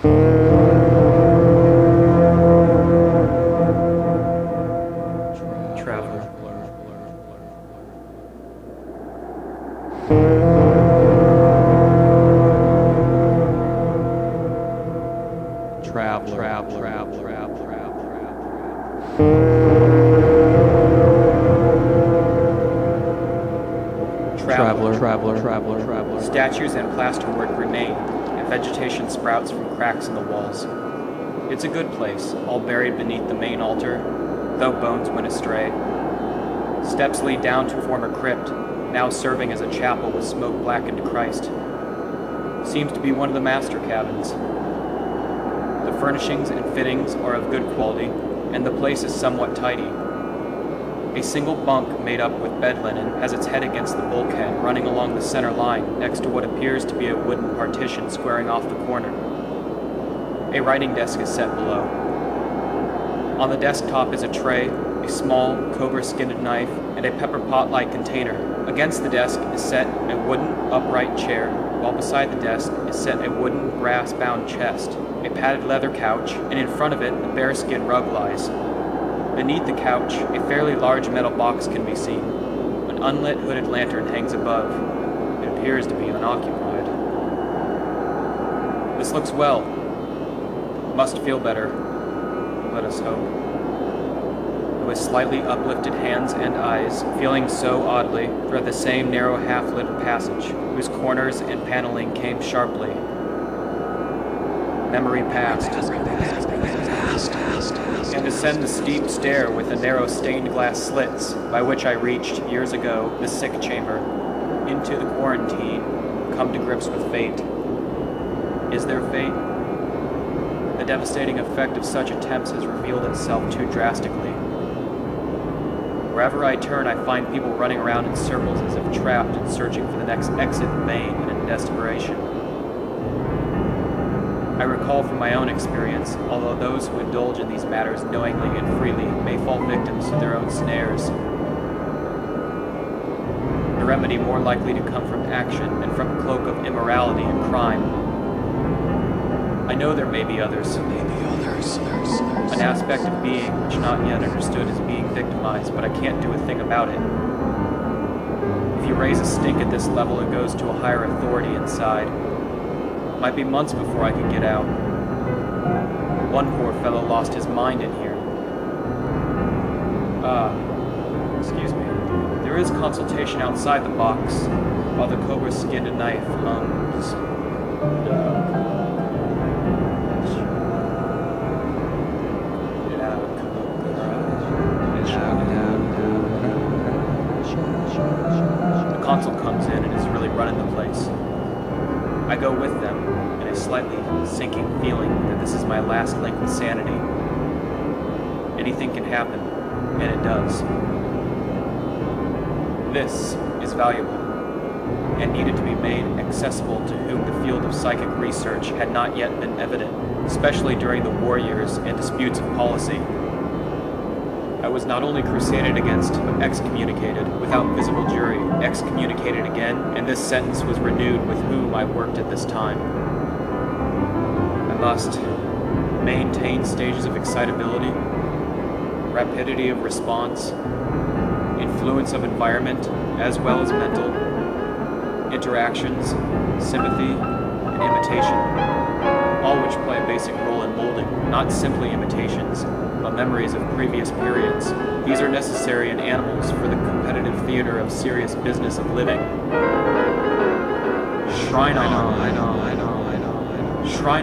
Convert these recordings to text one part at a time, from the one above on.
Traveler. Statues and plasterwork remain, and vegetation sprouts from cracks in the walls. It's a good place, all buried beneath the main altar, though bones went astray. Steps lead down to a former crypt, now serving as a chapel with smoke blackened Christ. Seems to be one of the master cabins. The furnishings and fittings are of good quality, and the place is somewhat tidy. A single bunk made up with bed linen has its head against the bulkhead running along the center line next to what appears to be a wooden partition squaring off the corner. A writing desk is set below. On the desktop is a tray, a small, cobra-skinned knife, and a pepper pot-like container. Against the desk is set a wooden, upright chair, while beside the desk is set a wooden, brass-bound chest, a padded leather couch, and in front of it a bearskin rug lies. Beneath the couch, a fairly large metal box can be seen. An unlit hooded lantern hangs above. It appears to be unoccupied. This looks well. Must feel better. Let us hope. With slightly uplifted hands and eyes, feeling so oddly, thread the same narrow half-lit passage, whose corners and paneling came sharply. Memory passed. And descend the steep stair with the narrow stained glass slits by which I reached, years ago, the sick chamber. Into the quarantine, come to grips with fate. Is there fate? The devastating effect of such attempts has revealed itself too drastically. Wherever I turn, I find people running around in circles as if trapped and searching for the next exit in vain and in desperation. I recall from my own experience, although those who indulge in these matters knowingly and freely may fall victims to their own snares, the remedy more likely to come from action than from a cloak of immorality and crime. I know there may be others. An aspect of being which not yet understood is being victimized, but I can't do a thing about it. If you raise a stink at this level, it goes to a higher authority inside. Might be months before I could get out. One poor fellow lost his mind in here. Excuse me. There is consultation outside the box, while the cobra-skinned knife hums. The consul comes in and is really running the place. I go with them, in a slightly sinking feeling that this is my last link with sanity. Anything can happen, and it does. This is valuable, and needed to be made accessible to whom the field of psychic research had not yet been evident, especially during the war years and disputes of policy. I was not only crusaded against, but excommunicated, without visible jury, excommunicated again, and this sentence was renewed with whom I worked at this time. I must maintain stages of excitability, rapidity of response, influence of environment, as well as mental, interactions, sympathy, and imitation, all which play a basic role in molding, not simply imitations, but memories of previous periods. These are necessary in animals for the competitive theater of serious business of living. Shrine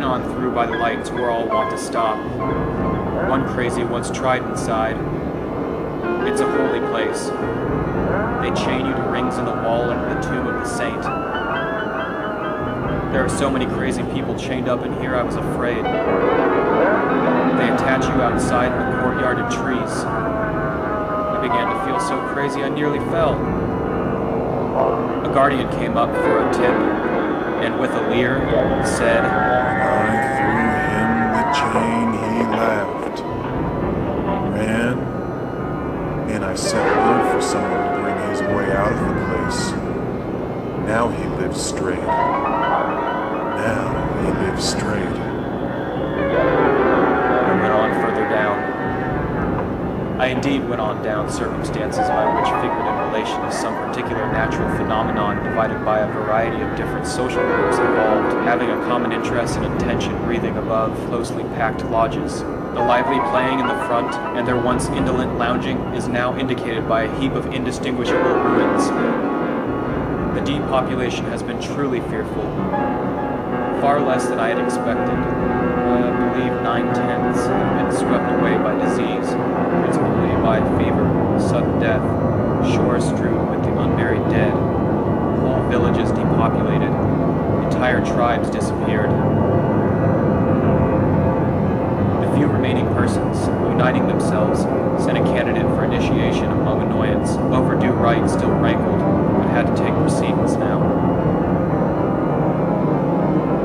on through by the lights where all want to stop. One crazy once tried inside. It's a holy place. They chain you to rings in the wall under the tomb of the saint. There are so many crazy people chained up in here, I was afraid. They attach you outside in the courtyard of trees. I began to feel so crazy I nearly fell. A guardian came up for a tip, and with a leer, said, "When I threw him the chain, he laughed, ran, and I sent word for someone to bring his way out of the place. Now he lives straight. I indeed went on down circumstances by which figured in relation to some particular natural phenomenon divided by a variety of different social groups involved, having a common interest and intention breathing above closely packed lodges. The lively playing in the front and their once indolent lounging is now indicated by a heap of indistinguishable ruins. The depopulation has been truly fearful, far less than I had expected. I believe 9/10 have been swept away by disease, principally by fever, sudden death, shores strewn with the unburied dead, whole villages depopulated, entire tribes disappeared. The few remaining persons, uniting themselves, sent a candidate for initiation among annoyance. Overdue rites still rankled, but had to take proceedings now.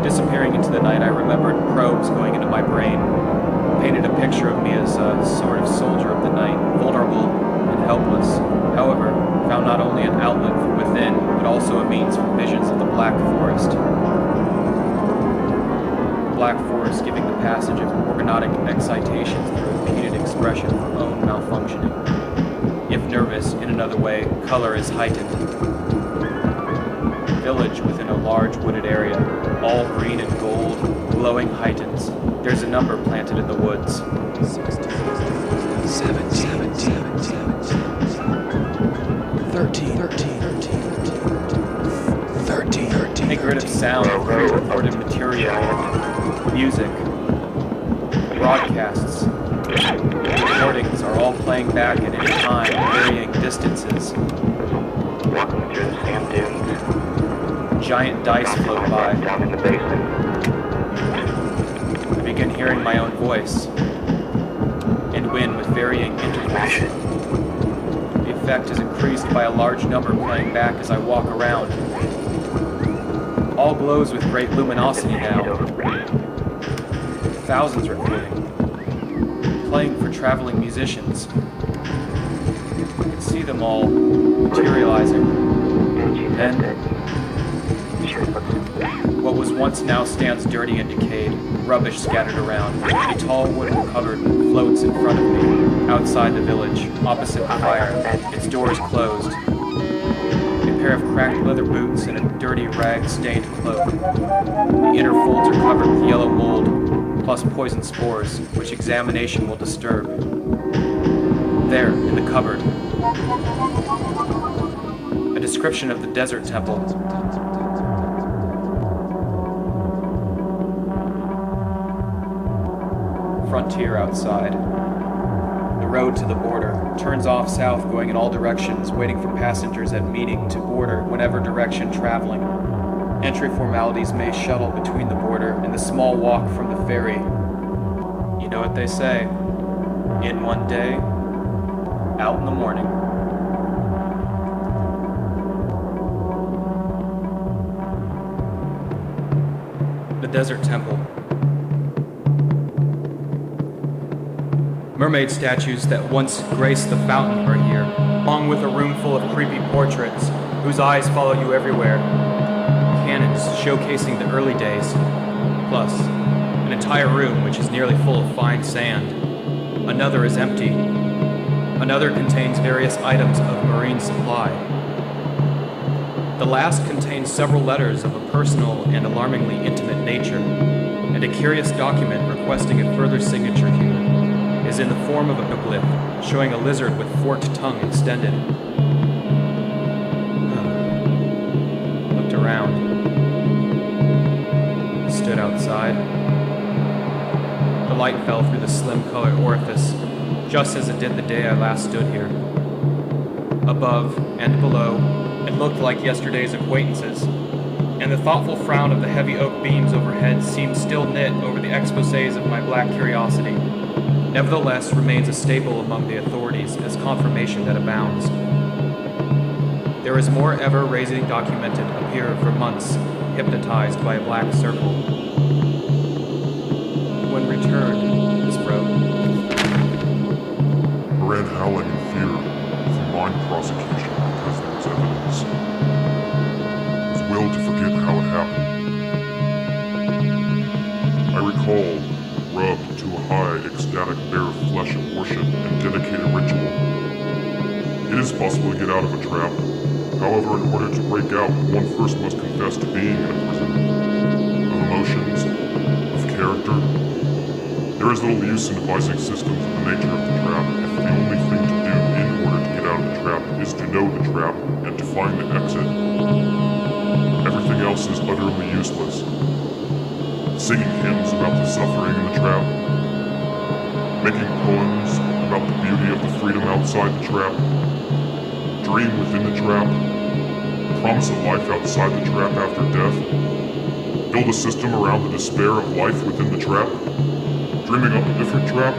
Disappearing into the night, I remembered probes going into my brain, painted a picture of me as a sort of soldier of the night, vulnerable and helpless. However, found not only an outlet from within, but also a means for visions of the Black Forest. The Black Forest giving the passage of organotic excitations through repeated expression from own malfunctioning. If nervous, in another way, color is heightened. Village within a large wooded area, all green and gold, glowing heightens. There's a number planted in the woods. 16, 17, 13. A grid of sound, pre-recorded material, music, broadcasts. Recordings are all playing back at any time, varying distances. Walking through the sand dunes. Giant dice float by. Down in the basement. I begin hearing my own voice, and when with varying intervals. The effect is increased by a large number playing back as I walk around. All glows with great luminosity now. Thousands recording, playing for traveling musicians. I can see them all materializing. Then, what was once now stands dirty and decayed, rubbish scattered around. A tall wooden cupboard floats in front of me, outside the village, opposite the fire. Its doors closed. A pair of cracked leather boots and a dirty rag-stained cloak. The inner folds are covered with yellow mold, plus poison spores, which examination will disturb. There, in the cupboard, a description of the desert temple. Frontier outside. The road to the border turns off south, going in all directions, waiting for passengers at meeting to border whenever direction traveling. Entry formalities may shuttle between the border and the small walk from the ferry. You know what they say. In one day, out in the morning. The Desert Temple. Mermaid statues that once graced the fountain are here, along with a room full of creepy portraits whose eyes follow you everywhere. Cannons showcasing the early days, plus an entire room which is nearly full of fine sand. Another is empty. Another contains various items of marine supply. The last contains several letters of a personal and alarmingly intimate nature, and a curious document requesting a further signature here is in the form of a glyph showing a lizard with forked tongue extended. Looked around. Stood outside. The light fell through the slim-colored orifice, just as it did the day I last stood here. Above and below, it looked like yesterday's acquaintances, and the thoughtful frown of the heavy oak beams overhead seemed still knit over the exposés of my black curiosity. Nevertheless, remains a staple among the authorities as confirmation that abounds. There is more ever raising documented up here for months, hypnotized by a black circle. When returned, this wrote. I ran howling in fear for mine prosecution because there was evidence. I was willed to forget how it happened. I recall rubbed to a high, ecstatic bare flesh of worship and dedicated ritual. It is possible to get out of a trap. However, in order to break out, one first must confess to being in a prison. Of emotions, of character. There is little use in devising systems of the nature of the trap if the only thing to do in order to get out of the trap is to know the trap and to find the exit. Everything else is utterly useless. Singing hymns about the suffering in the trap, making poems about the beauty of the freedom outside the trap, dream within the trap, promise a life outside the trap after death, build a system around the despair of life within the trap, dreaming up a different trap,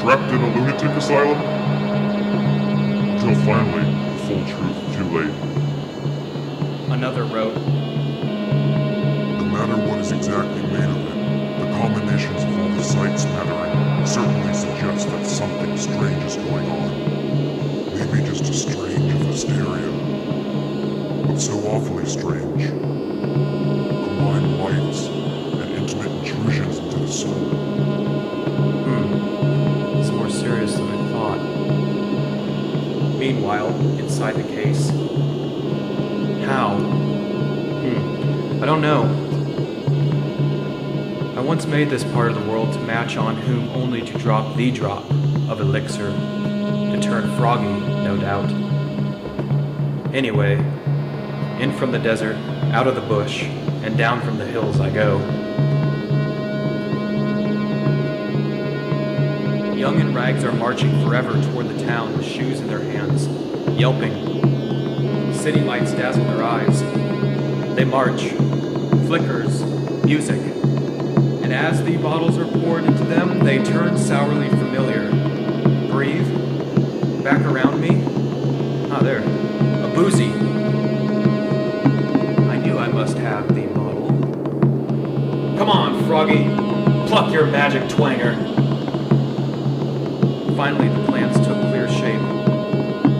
trapped in a lunatic asylum, until finally, the full truth too late. Another wrote, No matter what is exactly made of it, the combinations of all the sights mattering certainly suggest that something strange is going on. Maybe just a strange of hysteria, but so awfully strange. Combined lights and intimate intrusions into the soul. It's more serious than I thought. Meanwhile, inside the case. How? I don't know. I once made this part of the world to match on whom only to drop the drop of elixir, to turn froggy, no doubt. Anyway, in from the desert, out of the bush, and down from the hills I go. Young and rags are marching forever toward the town with shoes in their hands, yelping. City lights dazzle their eyes. They march, flickers, music, and as the bottles are poured into them, they turn sourly familiar. Breathe, back around me. Ah, there, a boozy. I knew I must have the bottle. Come on, Froggy, pluck your magic twanger. Finally, the plans took clear shape.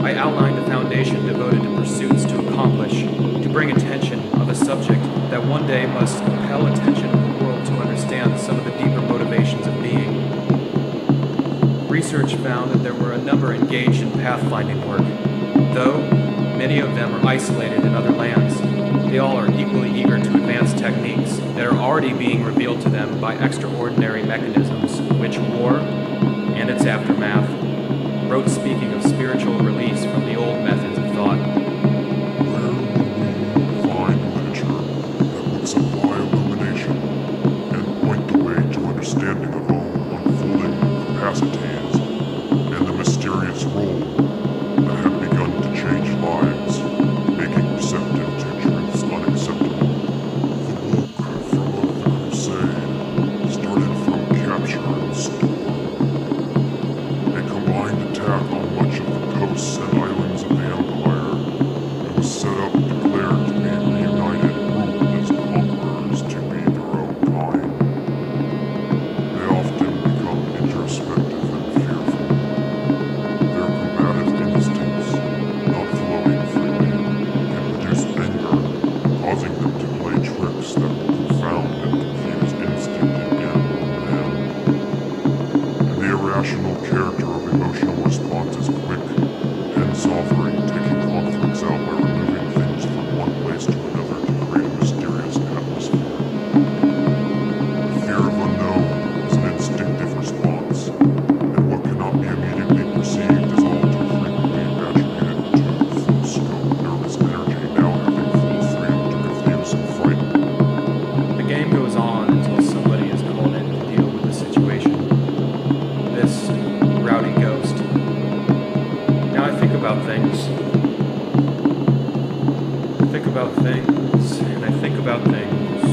I outlined a foundation devoted to pursuits to accomplish, to bring attention of a subject that one day must compel attention of the world to understand some of the deeper motivations of being. Research found that there were a number engaged in pathfinding work. Though many of them are isolated in other lands, they all are equally eager to advance techniques that are already being revealed to them by extraordinary mechanisms, which war and its aftermath wrote speaking of spiritual release from the old methods of thought. Where will we find literature that would supply illumination and point the way to understanding of own unfolding capacities and the mysterious role that have begun to change lives, making receptive to truths unacceptable? The book from the crusade started from capture and storm. Attack on much of the coasts and islands of the Empire. It was set up, declared to be reunited, ruled as conquerors to be their own kind. They often become introspective and fearful. Their combative instincts, not flowing freely, can produce anger, causing them to play tricks that will confound and confuse instinct in animal and man. And the irrational character of emotional response is quick and sovereign, taking conflicts out by removing things from one place to another to create a mysterious atmosphere. Fear of unknown is an instinctive response, and what cannot be immediately perceived is all too frequently infatuated to full scope nervous energy, now having full freedom to confuse and frighten. The game goes on until somebody is called in to deal with the situation. This rowdy ghost. Now I think about things. I think about things, and I think about things.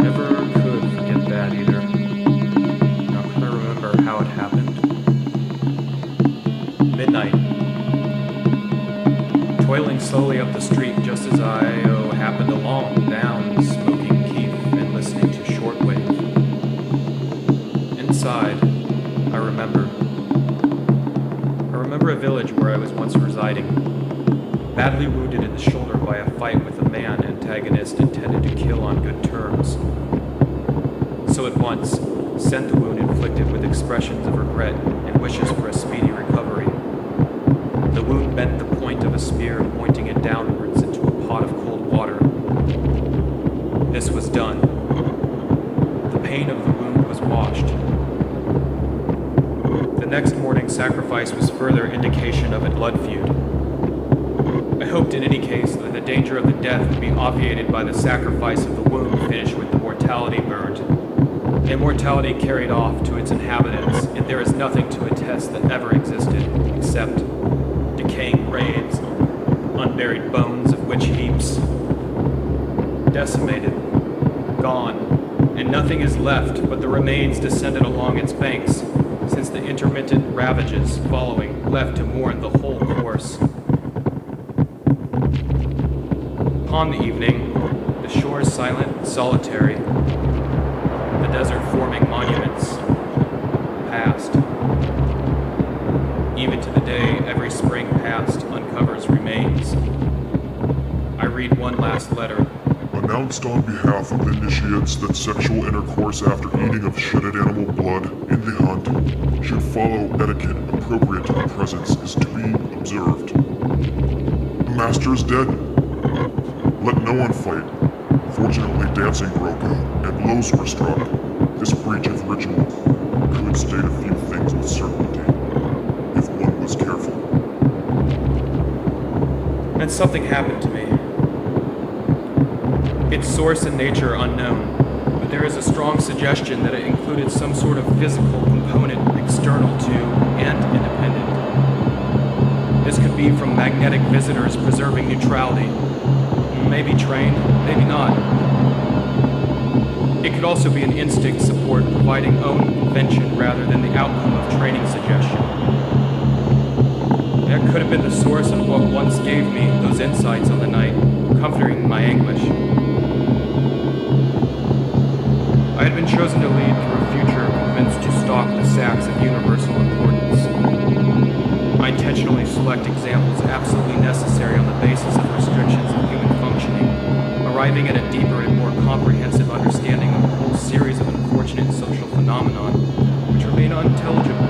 Never could forget that either. Now can I remember how it happened? Midnight. Toiling slowly up the street just as I happened along, down, smoking keef and listening to shortwave. Inside, I remember a village where I was once residing, badly wounded in the shoulder by a fight with a man antagonist intended to kill on good terms. sent the wound inflicted with expressions of regret and wishes for a speedy recovery. The wound bent the point of a spear, pointing it downwards into a pot of cold water. This was done. The pain of the wound was washed. The next morning's sacrifice was further indication of a blood feud. I hoped in any case that the danger of the death would be obviated by the sacrifice of the wound finished with the mortality burned. The immortality carried off to its inhabitants, and there is nothing to attest that ever existed, except decaying graves, unburied bones of witch heaps. Decimated, gone, and nothing is left but the remains descended along its banks, since the intermittent ravages following left to mourn the whole course. Upon the evening, the shore silent and solitary, the desert forming monuments, past. Even to the day every spring past uncovers remains. I read one last letter. Announced on behalf of initiates that sexual intercourse after eating of shedded animal blood in the hunt should follow etiquette appropriate to the presence is to be observed. The master is dead. Let no one fight. Fortunately, dancing broke out and blows were struck. This breach of ritual could state a few things with certainty, if one was careful. And something happened to me. Its source and nature unknown, but there is a strong suggestion that it included some sort of physical component external to and independent. This could be from magnetic visitors preserving neutrality. Maybe trained, maybe not. It could also be an instinct support providing own invention rather than the outcome of training suggestion. That could have been the source of what once gave me those insights on the night, comforting my anguish. I had been chosen to lead through a future convinced to stalk the sacks of universal importance. I intentionally select examples absolutely necessary on the basis of restrictions of human functioning, arriving at a deeper and more comprehensive understanding of a whole series of unfortunate social phenomena, which remain unintelligible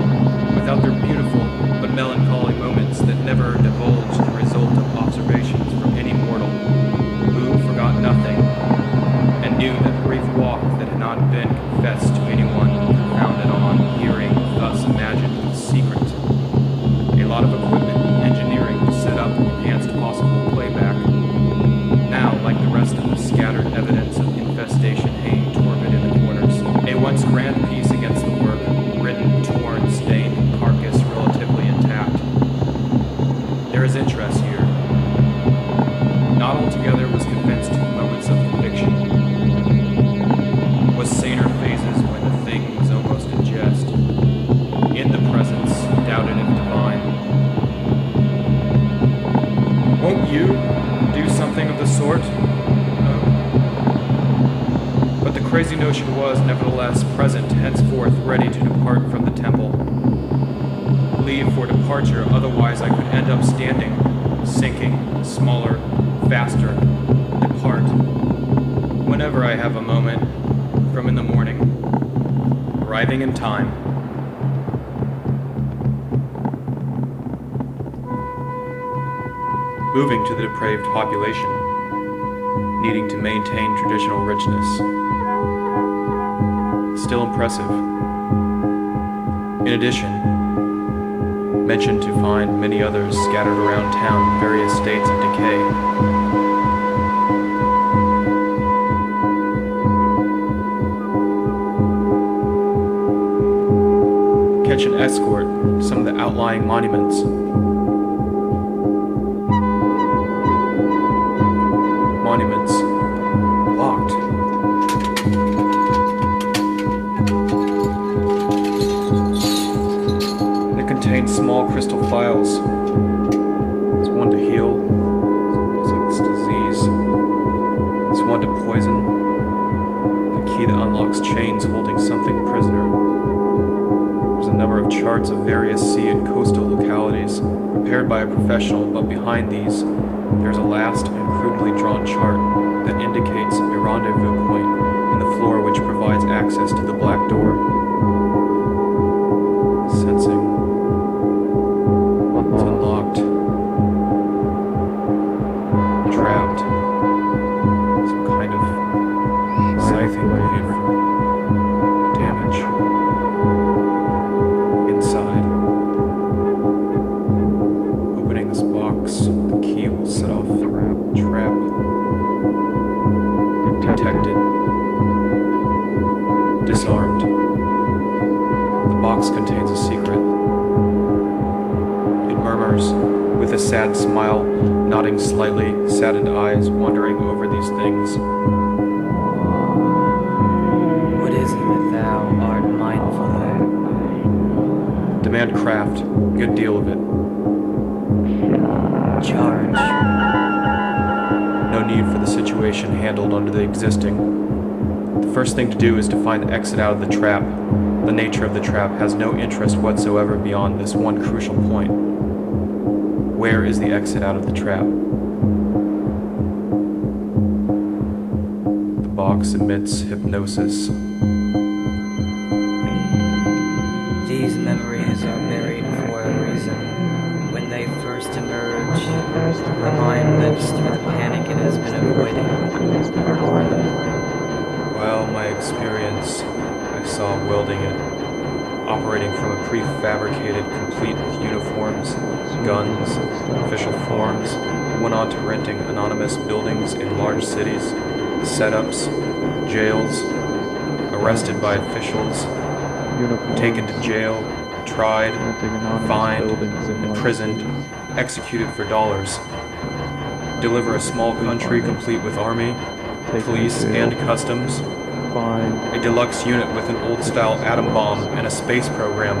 without their beautiful but melancholy moments that never divulge the result of observations from any mortal, who forgot nothing, and knew that brief walk that had not been confessed to anyone founded on hearing thus imagined in secret. A lot of equipment and engineering to set up enhanced possible playback. Now, like the rest of the scattered evidence of infestation hanging torpid in the corners, a once grand piece against the work, written, torn, stained, carcass relatively intact. There is interest here. Not altogether was convinced in moments of conviction. Was saner phases when the thing was almost in jest. In the presence, doubted if divine. Won't you do something of the sort? No. But the crazy notion was, nevertheless, present, henceforth ready to depart from the temple. Leave for departure, otherwise I could end up standing, sinking, smaller, faster, depart. Whenever I have a moment, from in the morning, arriving in time. Moving to the depraved population, needing to maintain traditional richness. Still impressive. In addition, mentioned to find many others scattered around town in various states of decay. Catch an escort to some of the outlying monuments. Monuments locked. They contain small crystal phials. It's one to heal. It's disease. It's one to poison. The key that unlocks chains holding something prisoner. There's a number of charts of various sea and coastal localities, prepared by a professional, but behind these, there's a last and crudely drawn chart that indicates a rendezvous point in the floor which provides access to the black door. emptied. Disarmed. The box contains a secret. It murmurs, with a sad smile, nodding slightly, saddened eyes wandering over these things. What is it that thou art mindful of? Demand craft, good deal of it. Charge. No need for the situation handled under the existing. The first thing to do is to find the exit out of the trap. The nature of the trap has no interest whatsoever beyond this one crucial point. Where is the exit out of the trap? The box emits hypnosis. These memories are buried for a reason. When they first emerge, the mind lives through the panic it has been avoiding. While my experience, I saw welding it, operating from a prefabricated, complete with uniforms, guns, official forms, went on to renting anonymous buildings in large cities, setups, jails, arrested by officials, taken to jail, tried, fined, imprisoned, executed for dollars. Deliver a small country complete with army, police, and customs. A deluxe unit with an old-style atom bomb and a space program.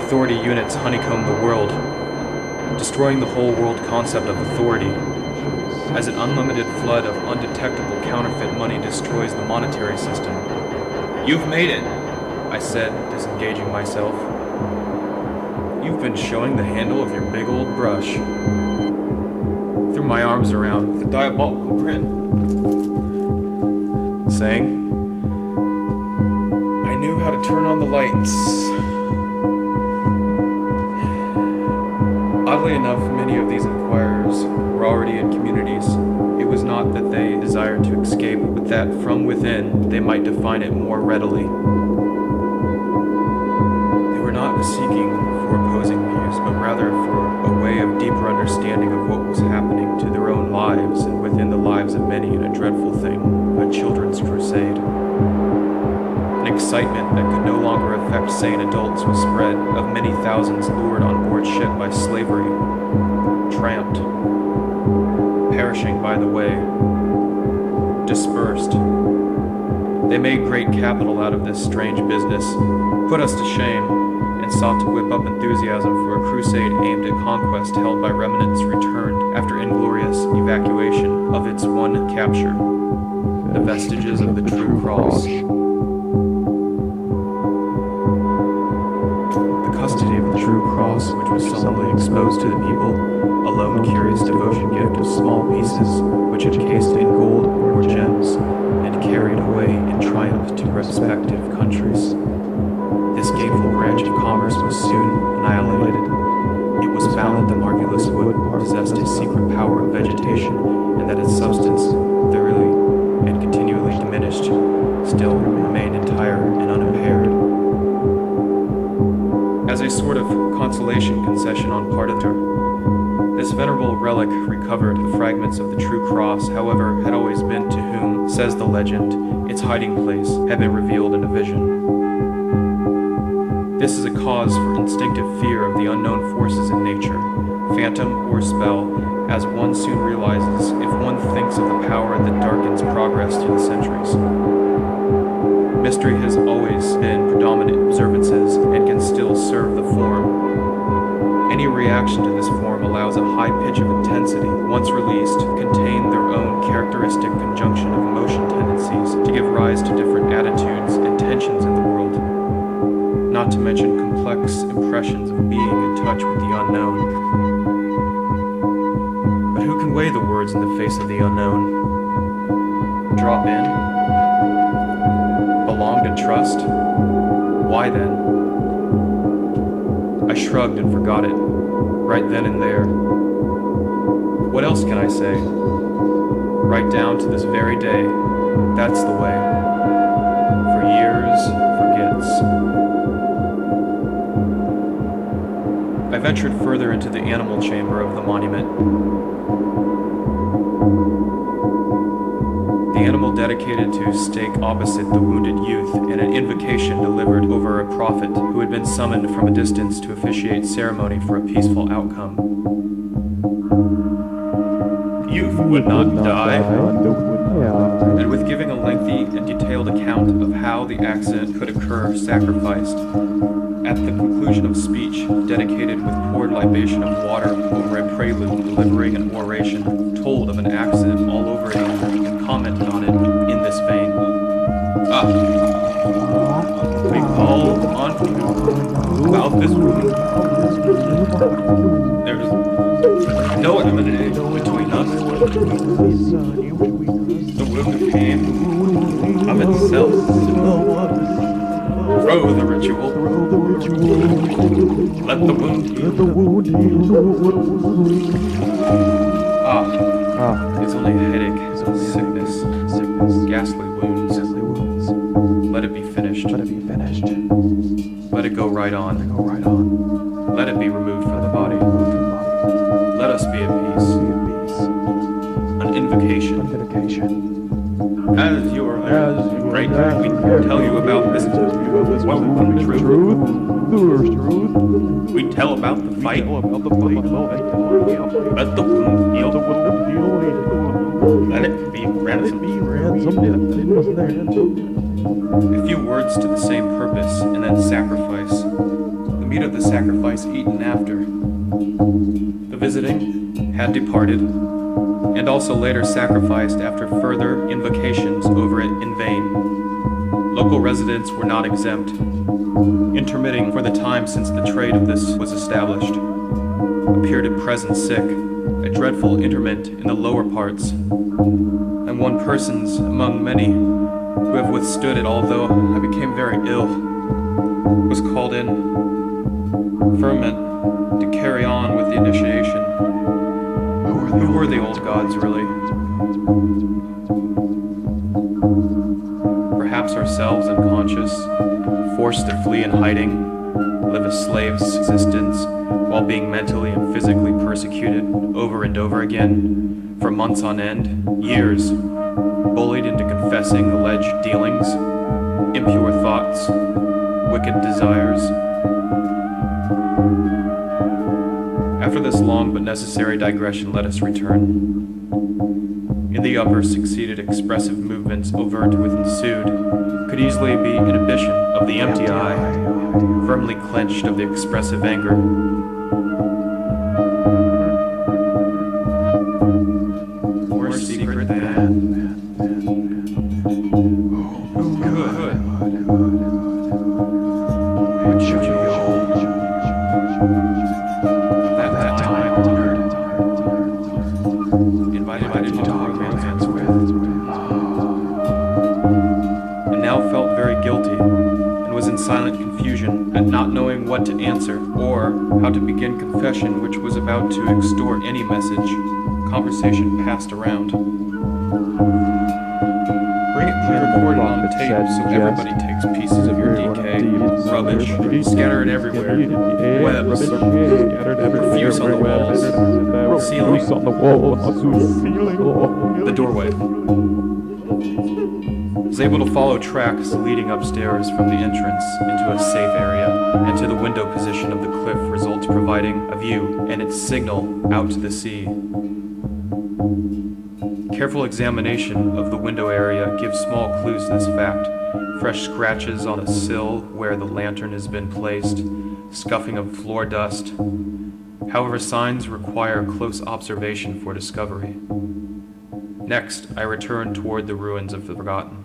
Authority units honeycomb the world, destroying the whole world concept of authority. As an unlimited flood of undetectable counterfeit money destroys the monetary system. You've made it, I said, disengaging myself. You've been showing the handle of your big old brush. Threw my arms around with a diabolical grin, saying, I knew how to turn on the lights. Oddly enough, many of these inquirers were already in communities. It was not that they desired to escape, but that from within they might define it more readily. They were not seeking for opposing views, but rather for a way of deeper understanding of what was happening to their own lives and within the lives of many in a dreadful thing, a children's crusade. An excitement that could no longer affect sane adults was spread, of many thousands lured on board ship by slavery, tramped, perishing by the way, dispersed. They made great capital out of this strange business, put us to shame, and sought to whip up enthusiasm for a crusade aimed at conquest held by remnants returned after inglorious evacuation of its one capture, the vestiges of the true cross. The custody of the true cross, which was solemnly exposed to the people, a lone curious devotion gift of small pieces, which encased in gold or gems, and carried away in triumph to respective countries. This gainful branch of commerce was soon annihilated. It was found that the marvelous wood possessed a secret power of vegetation, and that its substance, thoroughly and continually diminished, still remained entire and unimpaired. As a sort of consolation concession on part of her, this venerable relic recovered the fragments of the true cross, however, had always been to whom, says the legend, its hiding place had been revealed in a vision. This is a cause for instinctive fear of the unknown forces in nature, phantom or spell, as one soon realizes if one thinks of the power that darkens progress through the centuries. Mystery has always been predominant observances and can still serve the form. Any reaction to this form allows a high pitch of intensity, once released, to contain their own characteristic conjunction of emotion tendencies to give rise to different attitudes and tensions in the world. Not to mention complex impressions of being in touch with the unknown. But who can weigh the words in the face of the unknown? Drop in? Belong to trust? Why then? I shrugged and forgot it, right then and there. What else can I say? Right down to this very day, that's the way. For years, forgets. I ventured further into the animal chamber of the monument. The animal dedicated to stake opposite the wounded youth, and an invocation delivered over a prophet who had been summoned from a distance to officiate ceremony for a peaceful outcome. Youth would not die, and with giving a lengthy and detailed account of how the accident could occur, sacrificed. At the conclusion of speech, dedicated with poured libation of water over a prelude, delivering an oration, told of an accident all over again, and commented on it in this vein. We call on you about this wound. There's no enmity between us. The wound came of itself. Throw the ritual. Let the wound heal. It's only a headache, sickness, ghastly wounds. Let it be finished. Let it go right on. Let it be removed from the body. Let us be at peace. An invocation. As you are great, we tell you about this wonderful truth. We tell about the fight. Let the wound heal. Let it be ransomed. A few words to the same purpose, and then sacrifice. The meat of the sacrifice eaten after. The visiting had departed, and also later sacrificed after further invocations over it in vain. Local residents were not exempt, intermitting for the time since the trade of this was established. Appeared at present sick, a dreadful interment in the lower parts, and one person's among many who have withstood it, although I became very ill, was called in ferment to carry on with the initiation. Who were the old gods, really? Perhaps ourselves unconscious, forced to flee in hiding, live a slave's existence, while being mentally and physically persecuted over and over again, for months on end, years, bullied into confessing alleged dealings, impure thoughts, wicked desires. After this long but necessary digression, let us return. In the upper succeeded expressive movements overt with ensued, could easily be inhibition of the empty eye, firmly clenched of the expressive anger. More secret than who could? Would you hold that time invited to romance with, and now felt very guilty, and was in silent confusion at not knowing what to answer or how to begin confession, which was about to extort any message. Conversation passed around. Bring it recorded on the tape so everybody takes pieces of your decay, rubbish, scattered everywhere, webs, profuse on the walls, ceiling, the doorway. Was able to follow tracks leading upstairs from the entrance into a safe area and to the window position of the cliff, results providing a view and its signal out to the sea. Careful examination of the window area gives small clues to this fact. Fresh scratches on the sill where the lantern has been placed, scuffing of floor dust. However, signs require close observation for discovery. Next, I return toward the ruins of the forgotten.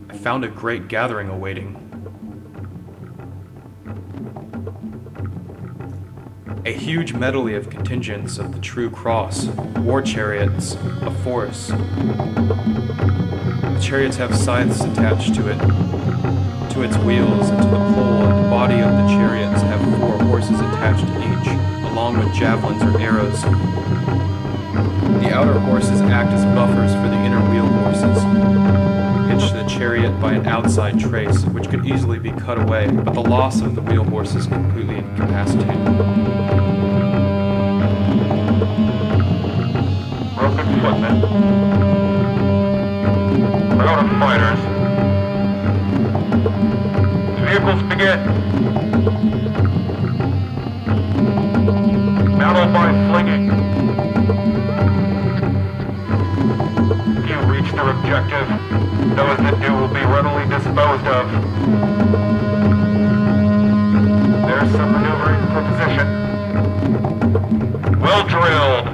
I found a great gathering awaiting. A huge medley of contingents of the True Cross, war chariots, a force. The chariots have scythes attached to it, to its wheels, and to the pole, and the body of the chariots have 4 horses attached to each, along with javelins or arrows. The outer horses act as buffers for the inner wheel horses, hitched to the chariot by an outside trace, which could easily be cut away, but the loss of the wheel horses completely incapacitated. footmen. Crowd of fighters. Vehicles begin. Battle by flinging. Few reach their objective. Those that do will be readily disposed of. There's some maneuvering for position. Well drilled.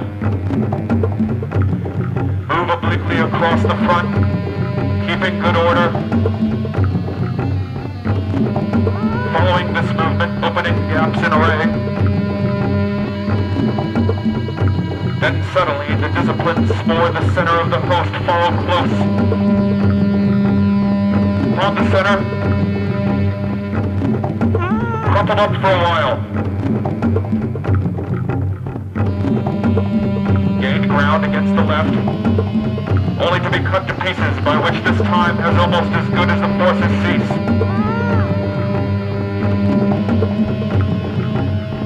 Move obliquely across the front, keeping good order. Following this movement, opening gaps in array. Then suddenly, the disciplines more the center of the host follow close. On the center. Crumpled up for a while. Gained ground against the left, only to be cut to pieces, by which this time has almost as good as the forces cease.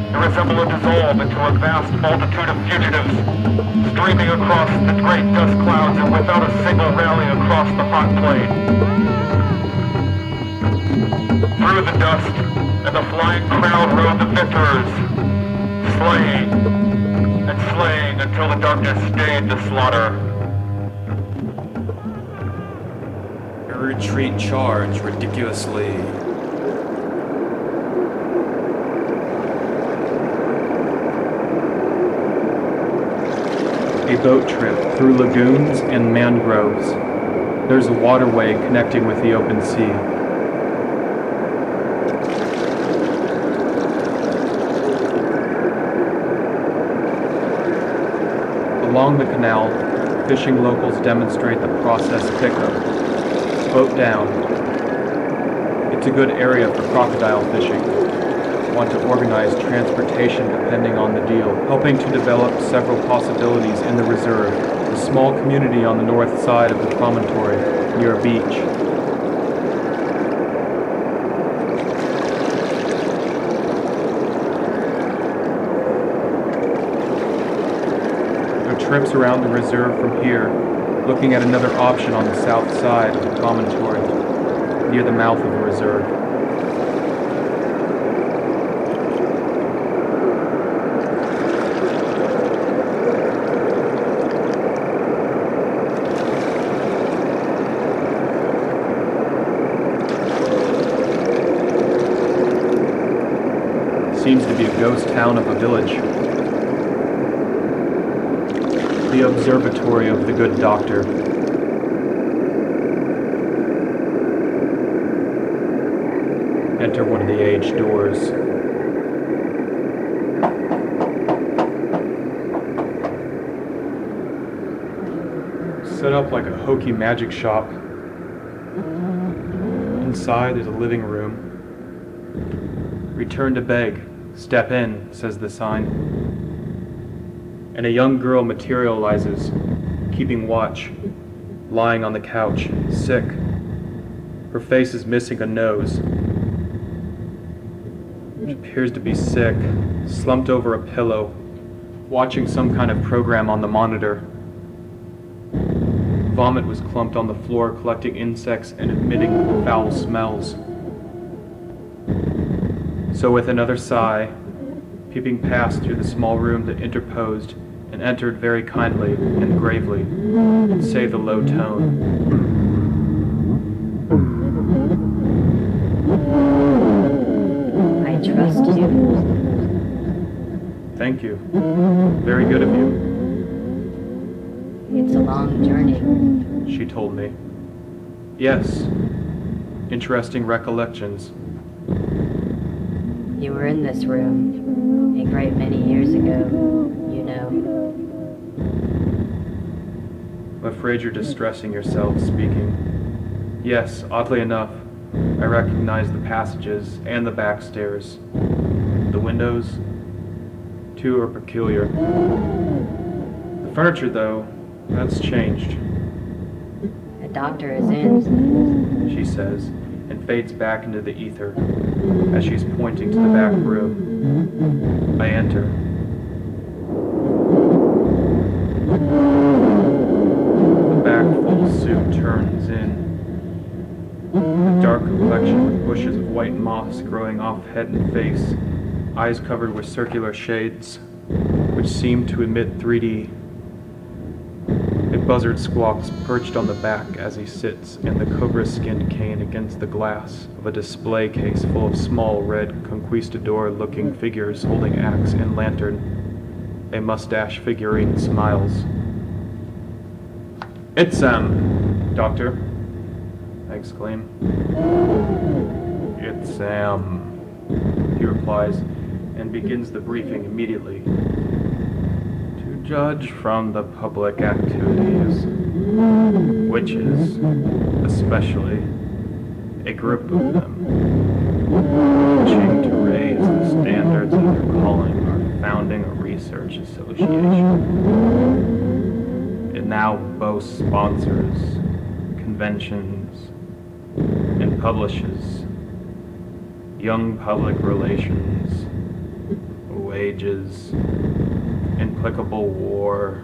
They resemble a dissolve into a vast multitude of fugitives, streaming across the great dust clouds and without a single rally across the hot plain. Through the dust, and the flying crowd rode the victors, slaying and slaying until the darkness stayed the slaughter. A retreat charge ridiculously. A boat trip through lagoons and mangroves. There's a waterway connecting with the open sea. Along the canal, fishing locals demonstrate the process pickup. Boat down. It's a good area for crocodile fishing. Want to organize transportation depending on the deal, helping to develop several possibilities in the reserve, a small community on the north side of the promontory, near a beach. Trips around the reserve from here, looking at another option on the south side of the promontory, near the mouth of the reserve. Seems to be a ghost town of a village. The observatory of the good doctor. Enter one of the aged doors. Set up like a hokey magic shop. Inside is a living room. Return to beg. Step in, says the sign. And a young girl materializes, keeping watch, lying on the couch, sick. Her face is missing a nose. She appears to be sick, slumped over a pillow, watching some kind of program on the monitor. Vomit was clumped on the floor, collecting insects and emitting foul smells. So with another sigh, peeping past through the small room that interposed, and entered very kindly and gravely, and say the low tone. I trust you. Thank you. Very good of you, It's a long journey. she told me. Yes. Interesting recollections. You were in this room a great many years ago, you know. I'm afraid you're distressing yourself speaking. Yes, oddly enough, I recognize the passages and the back stairs. The windows, too, are peculiar. The furniture, though, that's changed, The doctor is in. she says, and fades back into the ether as she's pointing to the back room. I enter. turns in. The dark complexion with bushes of white moss growing off head and face, eyes covered with circular shades, which seem to emit 3D. A buzzard squawks perched on the back as he sits, and the cobra-skinned cane against the glass of a display case full of small red conquistador-looking figures holding axe and lantern. A mustache figurine smiles. "It's Doctor," I exclaim. "It's he replies, and begins the briefing immediately. "To judge from the public activities, witches, especially, a group of them, wishing to raise the standards of their calling, are founding a research association. It now boasts sponsors, conventions, and publishes young public relations, wages, implicable war,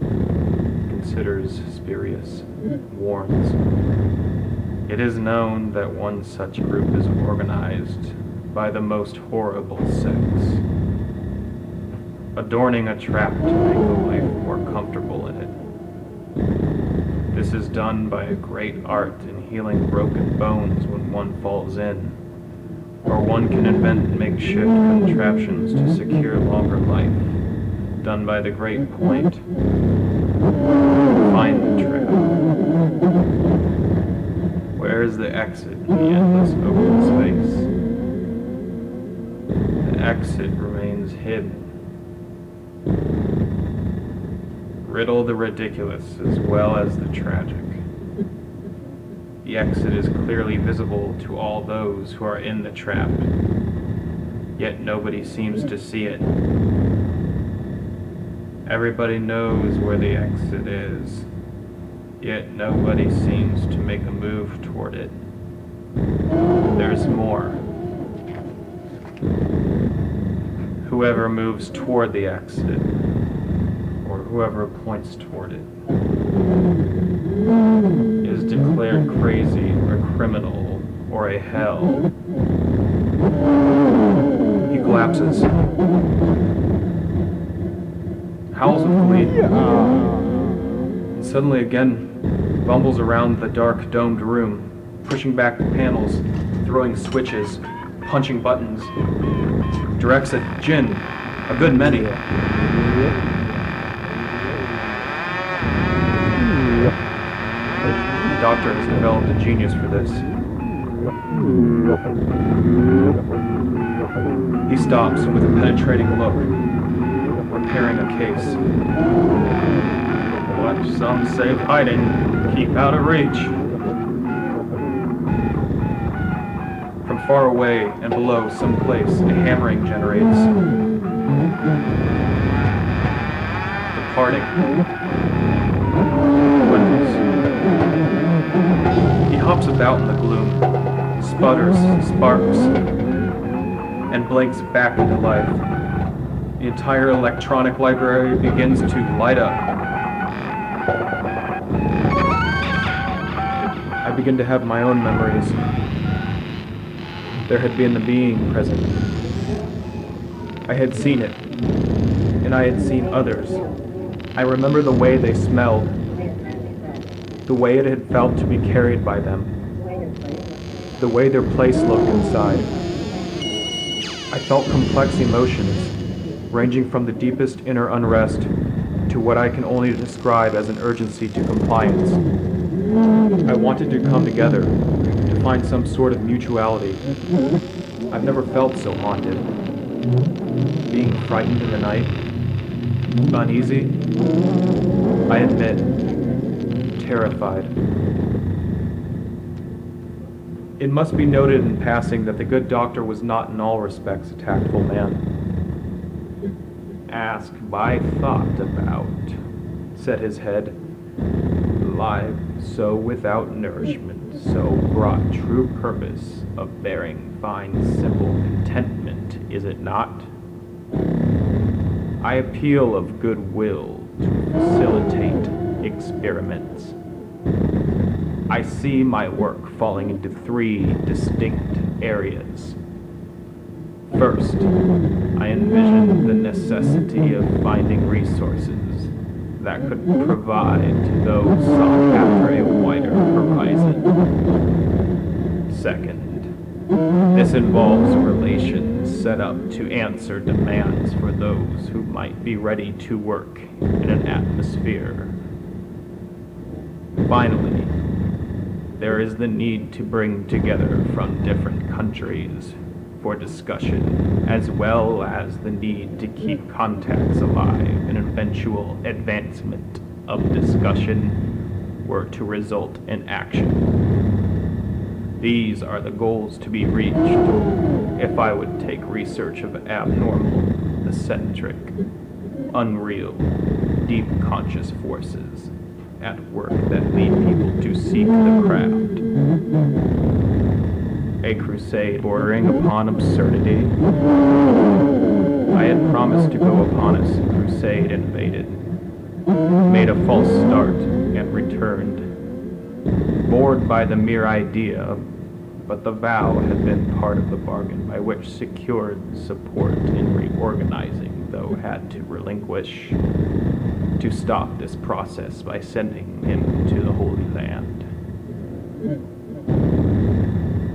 considers spurious, warns. It is known that one such group is organized by the most horrible sex, adorning a trap to make the life more comfortable in it. This is done by a great art in healing broken bones when one falls in, or one can invent makeshift contraptions to secure longer life, done by the great point. Find the trap. Where is the exit in the endless open space? The exit remains hidden. Riddle the ridiculous as well as the tragic. The exit is clearly visible to all those who are in the trap, yet nobody seems to see it. Everybody knows where the exit is, yet nobody seems to make a move toward it. There's more. Whoever moves toward the exit, or whoever points toward it, is declared crazy or criminal or a hell. He collapses. Howls of glee. And suddenly again bumbles around the dark domed room, pushing back panels, throwing switches, punching buttons. Directs at Jin, a good many. The doctor has developed a genius for this. He stops with a penetrating look, repairing a case. What some say hiding, keep out of reach. From far away and below someplace, a hammering generates. Departing. Windows. He hops about in the gloom, sputters, sparks, and blinks back into life. The entire electronic library begins to light up. I begin to have my own memories. There had been a being present. I had seen it, and I had seen others. I remember the way they smelled, the way it had felt to be carried by them, the way their place looked inside. I felt complex emotions, ranging from the deepest inner unrest to what I can only describe as an urgency to compliance. I wanted to come together, to find some sort of mutuality. I've never felt so haunted. Being frightened in the night, uneasy, I admit, terrified. It must be noted in passing that the good doctor was not in all respects a tactful man. Ask by thought about, said his head. Life so without nourishment, so brought true purpose of bearing fine simple contentment, is it not? I appeal of good will to facilitate experiments. I see my work falling into three distinct areas. First, I envision the necessity of finding resources that could provide to those sought after a wider horizon. Second, this involves relations set up to answer demands for those who might be ready to work in an atmosphere. Finally, there is the need to bring together from different countries for discussion, as well as the need to keep contacts alive in an eventual advancement of discussion were to result in action. These are the goals to be reached if I would take research of abnormal, eccentric, unreal, deep conscious forces at work that lead people to seek the craft. A crusade bordering upon absurdity. I had promised to go upon a crusade and evaded, made a false start, and returned, bored by the mere idea, but the vow had been part of the bargain by which secured support in reorganizing, though had to relinquish, to stop this process by sending him to the Holy Land,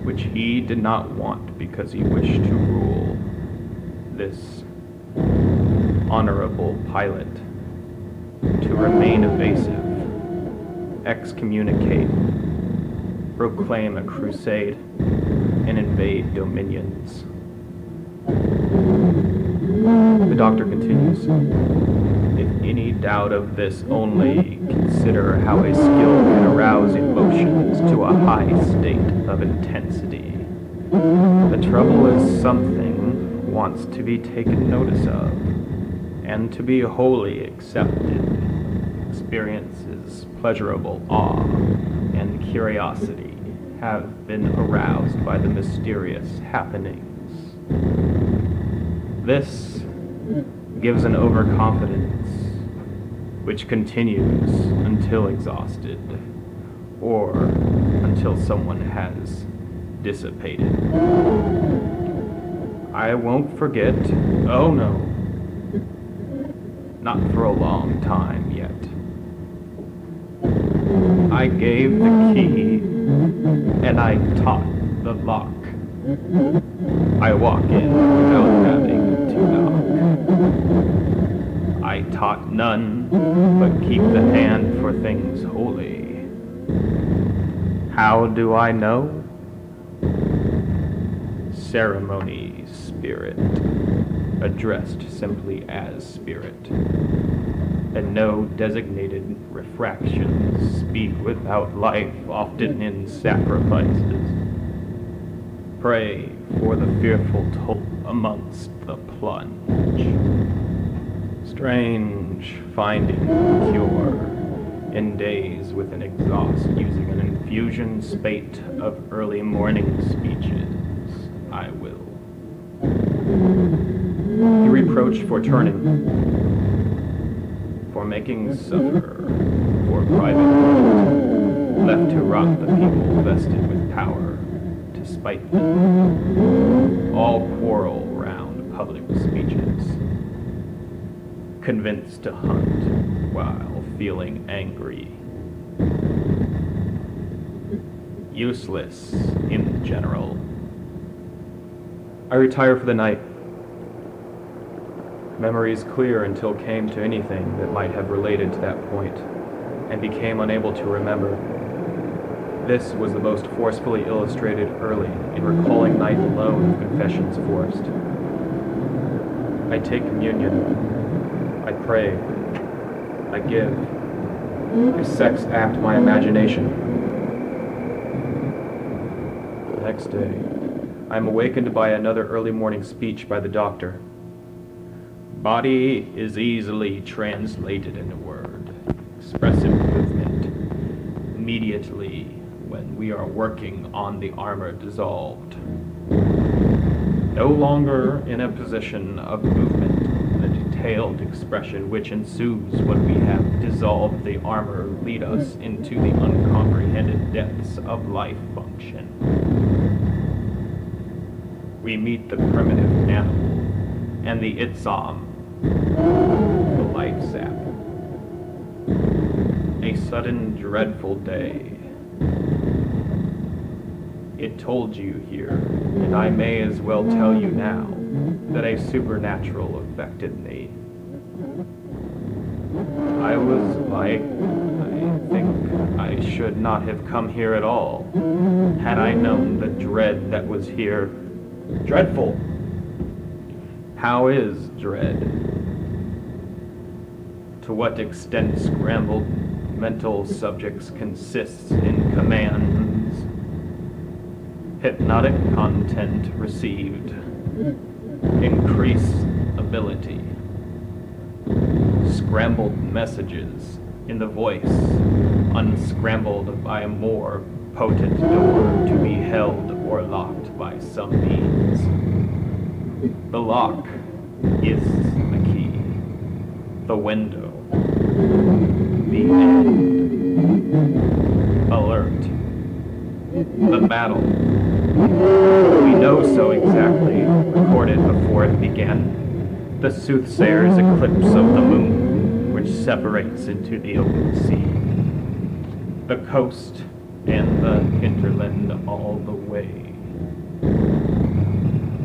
which he did not want because he wished to rule. This honorable pilot, to remain evasive, excommunicate, proclaim a crusade, and invade dominions. The doctor continues, if any doubt of this, only consider how a skill can arouse emotions to a high state of intensity. The trouble is something wants to be taken notice of, and to be wholly accepted. Experiences, pleasurable awe, and curiosity have been aroused by the mysterious happenings. This gives an overconfidence, which continues until exhausted, or until someone has dissipated. I won't forget, oh no, not for a long time yet. I gave the key, and I taught the lock. I walk in without having to knock. I taught none, but keep the hand for things holy. How do I know? Ceremony spirit, addressed simply as spirit, and no designated refractions speak without life, often in sacrifices. Pray for the fearful toll amongst the plunge. Strange finding cure in days with an exhaust using an infusion spate of early morning speeches. I will. He reproached for turning, for making suffer, for private gain, left to rot the people vested with power, to spite them. All quarrel round public speeches, convinced to hunt while feeling angry. Useless in general. I retire for the night. Memories clear until came to anything that might have related to that point, and became unable to remember. This was the most forcefully illustrated early in recalling night alone of confessions forced. I take communion. I pray. I give. Is sex act my imagination? The next day, I am awakened by another early morning speech by the doctor. Body is easily translated into word. Expressive movement. Immediately when we are working on the armor dissolved. No longer in a position of movement, the detailed expression which ensues when we have dissolved the armor lead us into the uncomprehended depths of life function. We meet the primitive animal and the Itzam, the life sap. A sudden dreadful day. It told you here, and I may as well tell you now, that a supernatural affected me. I was like, I think I should not have come here at all, had I known the dread that was here. Dreadful! How is dread? To what extent scrambled mental subjects consists in commands. Hypnotic content received. Increase ability. Scrambled messages in the voice, unscrambled by a more potent door to be held or locked by some means. The lock is the key. The window. The end. Alert. The battle. We know so exactly, recorded before it began, the soothsayer's eclipse of the moon, which separates into the open sea, the coast and the hinterland all the way.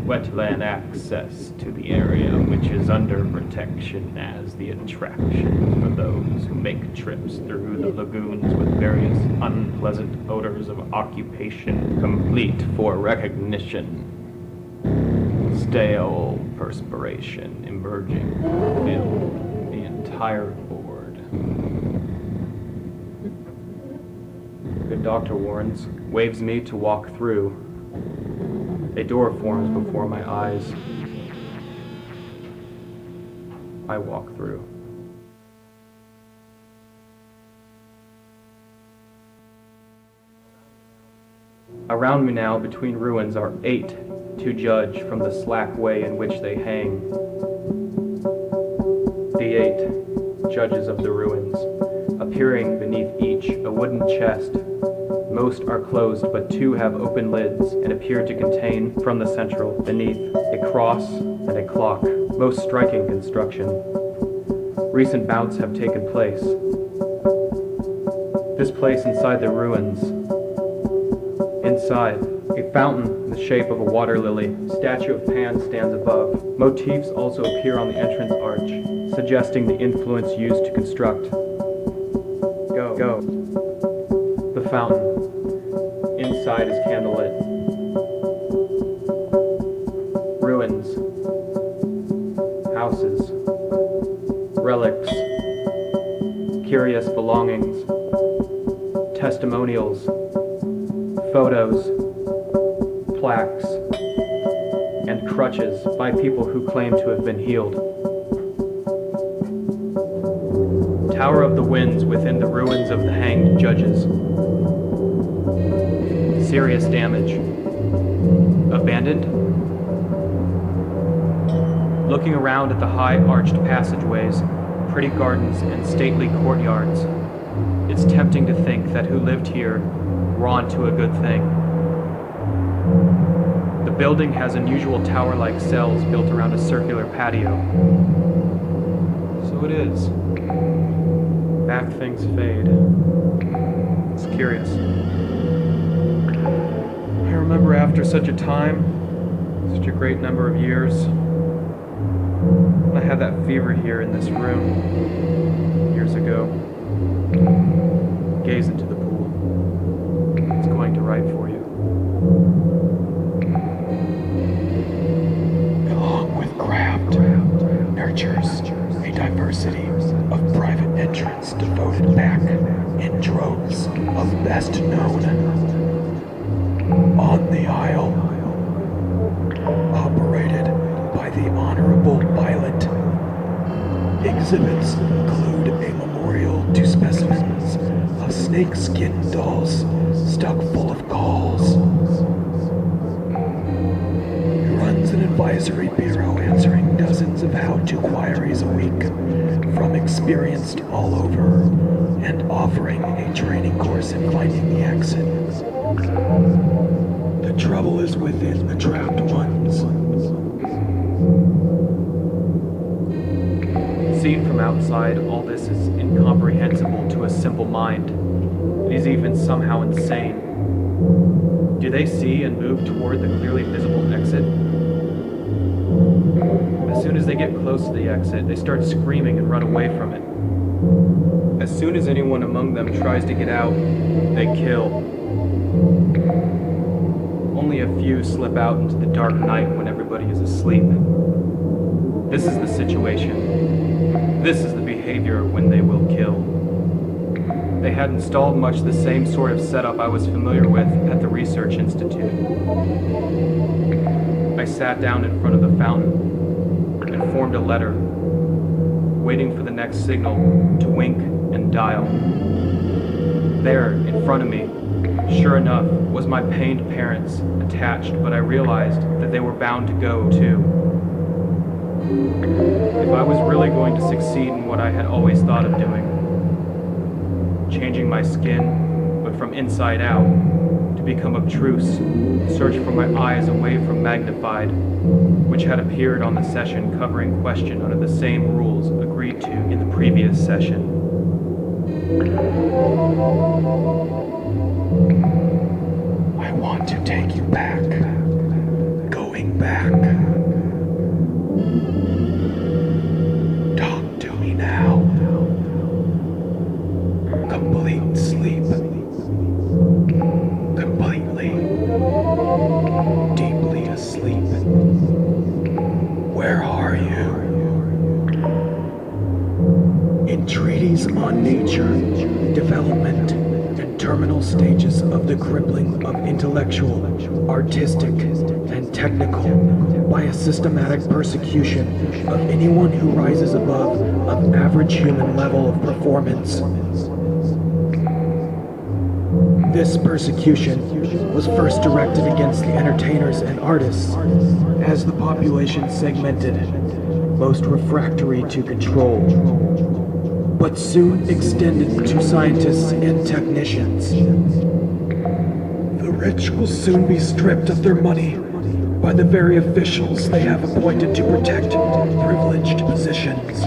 Wetland access to the area which is under protection as the attraction for those who make trips through the lagoons with various unpleasant odors of occupation complete for recognition. Stale perspiration emerging filled the entire board. Good Dr. warns, waves me to walk through. A door forms before my eyes. I walk through. Around me now, between ruins, are 8 to judge from the slack way in which they hang. The 8 judges of the ruins, appearing beneath each a wooden chest. Most are closed, but 2 have open lids and appear to contain, from the central, beneath, a cross and a clock, most striking construction. Recent bouts have taken place. This place inside the ruins. Inside, a fountain in the shape of a water lily. Statue of Pan stands above. Motifs also appear on the entrance arch, suggesting the influence used to construct. Go. The fountain. Inside is candlelit. Ruins. Houses. Relics. Curious belongings. Testimonials. Photos. Plaques. And crutches by people who claim to have been healed. Tower of the Winds within the ruins of the hanged judges. Serious damage. Abandoned? Looking around at the high arched passageways, pretty gardens and stately courtyards, it's tempting to think that who lived here were on to a good thing. The building has unusual tower-like cells built around a circular patio. So it is. Back things fade. It's curious. I remember after such a time, such a great number of years, I had that fever here in this room years ago. Gaze into the pool. It's going to write for you. Along with craft, nurtures a diversity of private entrants devoted back in droves of best known. On the Isle, operated by the Honorable Pilot, exhibits include a memorial to specimens of snakeskin dolls stuck full of galls. He runs an advisory bureau answering dozens of how to inquiries a week from experienced all over and offering a training course in finding the exit. The trouble is within the trapped ones. Seen from outside, all this is incomprehensible to a simple mind. It is even somehow insane. Do they see and move toward the clearly visible exit? As soon as they get close to the exit, they start screaming and run away from it. As soon as anyone among them tries to get out, they kill. Only a few slip out into the dark night when everybody is asleep. This is the situation. This is the behavior when they will kill. They had installed much the same sort of setup I was familiar with at the Research Institute. I sat down in front of the fountain and formed a letter, waiting for the next signal to wink and dial. There, in front of me, sure enough, was my pained parents attached, but I realized that they were bound to go too. If I was really going to succeed in what I had always thought of doing, changing my skin, but from inside out, to become obtruse, search for my eyes away from magnified, which had appeared on the session covering question under the same rules agreed to in the previous session. I want to take you back. Going back. Talk to me now. Complete sleep. Completely. Deeply asleep. Where are you? In treaties on nature, development, and terminal stages of the crippling of intellectual, artistic, and technical by a systematic persecution of anyone who rises above an average human level of performance. This persecution was first directed against the entertainers and artists, as the population segmented, most refractory to control, but soon extended to scientists and technicians. The rich will soon be stripped of their money by the very officials they have appointed to protect privileged positions.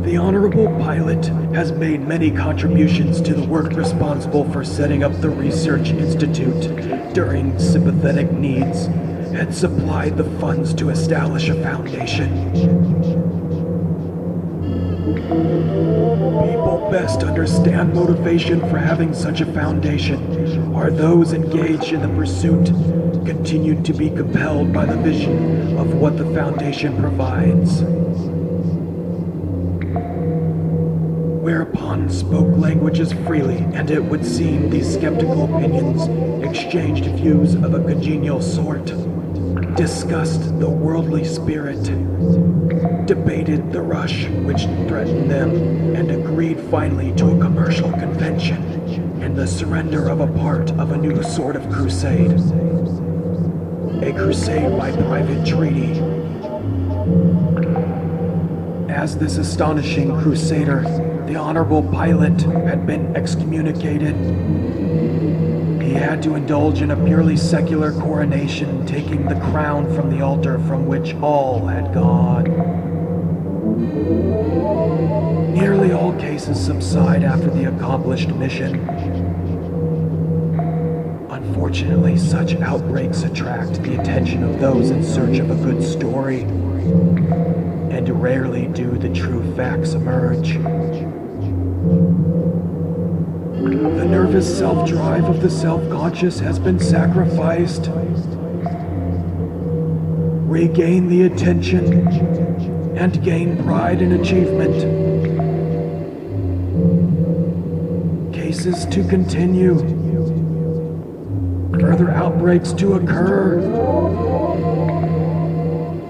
The Honorable Pilot has made many contributions to the work responsible for setting up the Research Institute during sympathetic needs and supplied the funds to establish a foundation. People best understand motivation for having such a foundation are those engaged in the pursuit, continued to be compelled by the vision of what the foundation provides. Whereupon spoke languages freely, and it would seem these skeptical opinions exchanged views of a congenial sort, discussed the worldly spirit, debated the rush which threatened them, and agreed finally to a commercial convention and the surrender of a part of a new sort of crusade. A crusade by private treaty. As this astonishing crusader, the Honorable Pilot had been excommunicated. He had to indulge in a purely secular coronation, taking the crown from the altar from which all had gone. Nearly all cases subside after the accomplished mission. Unfortunately, such outbreaks attract the attention of those in search of a good story, and rarely do the true facts emerge. The nervous self-drive of the self-conscious has been sacrificed. Regain the attention and gain pride in achievement. Cases to continue. Further outbreaks to occur.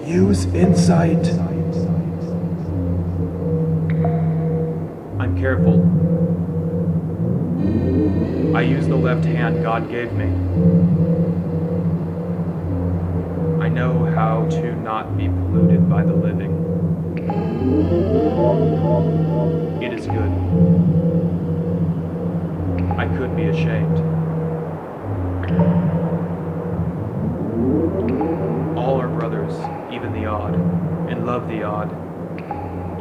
Use insight. I'm careful. I use the left hand God gave me. I know how to not be polluted by the living. It is good. I could be ashamed. All are brothers, even the odd, and love the odd.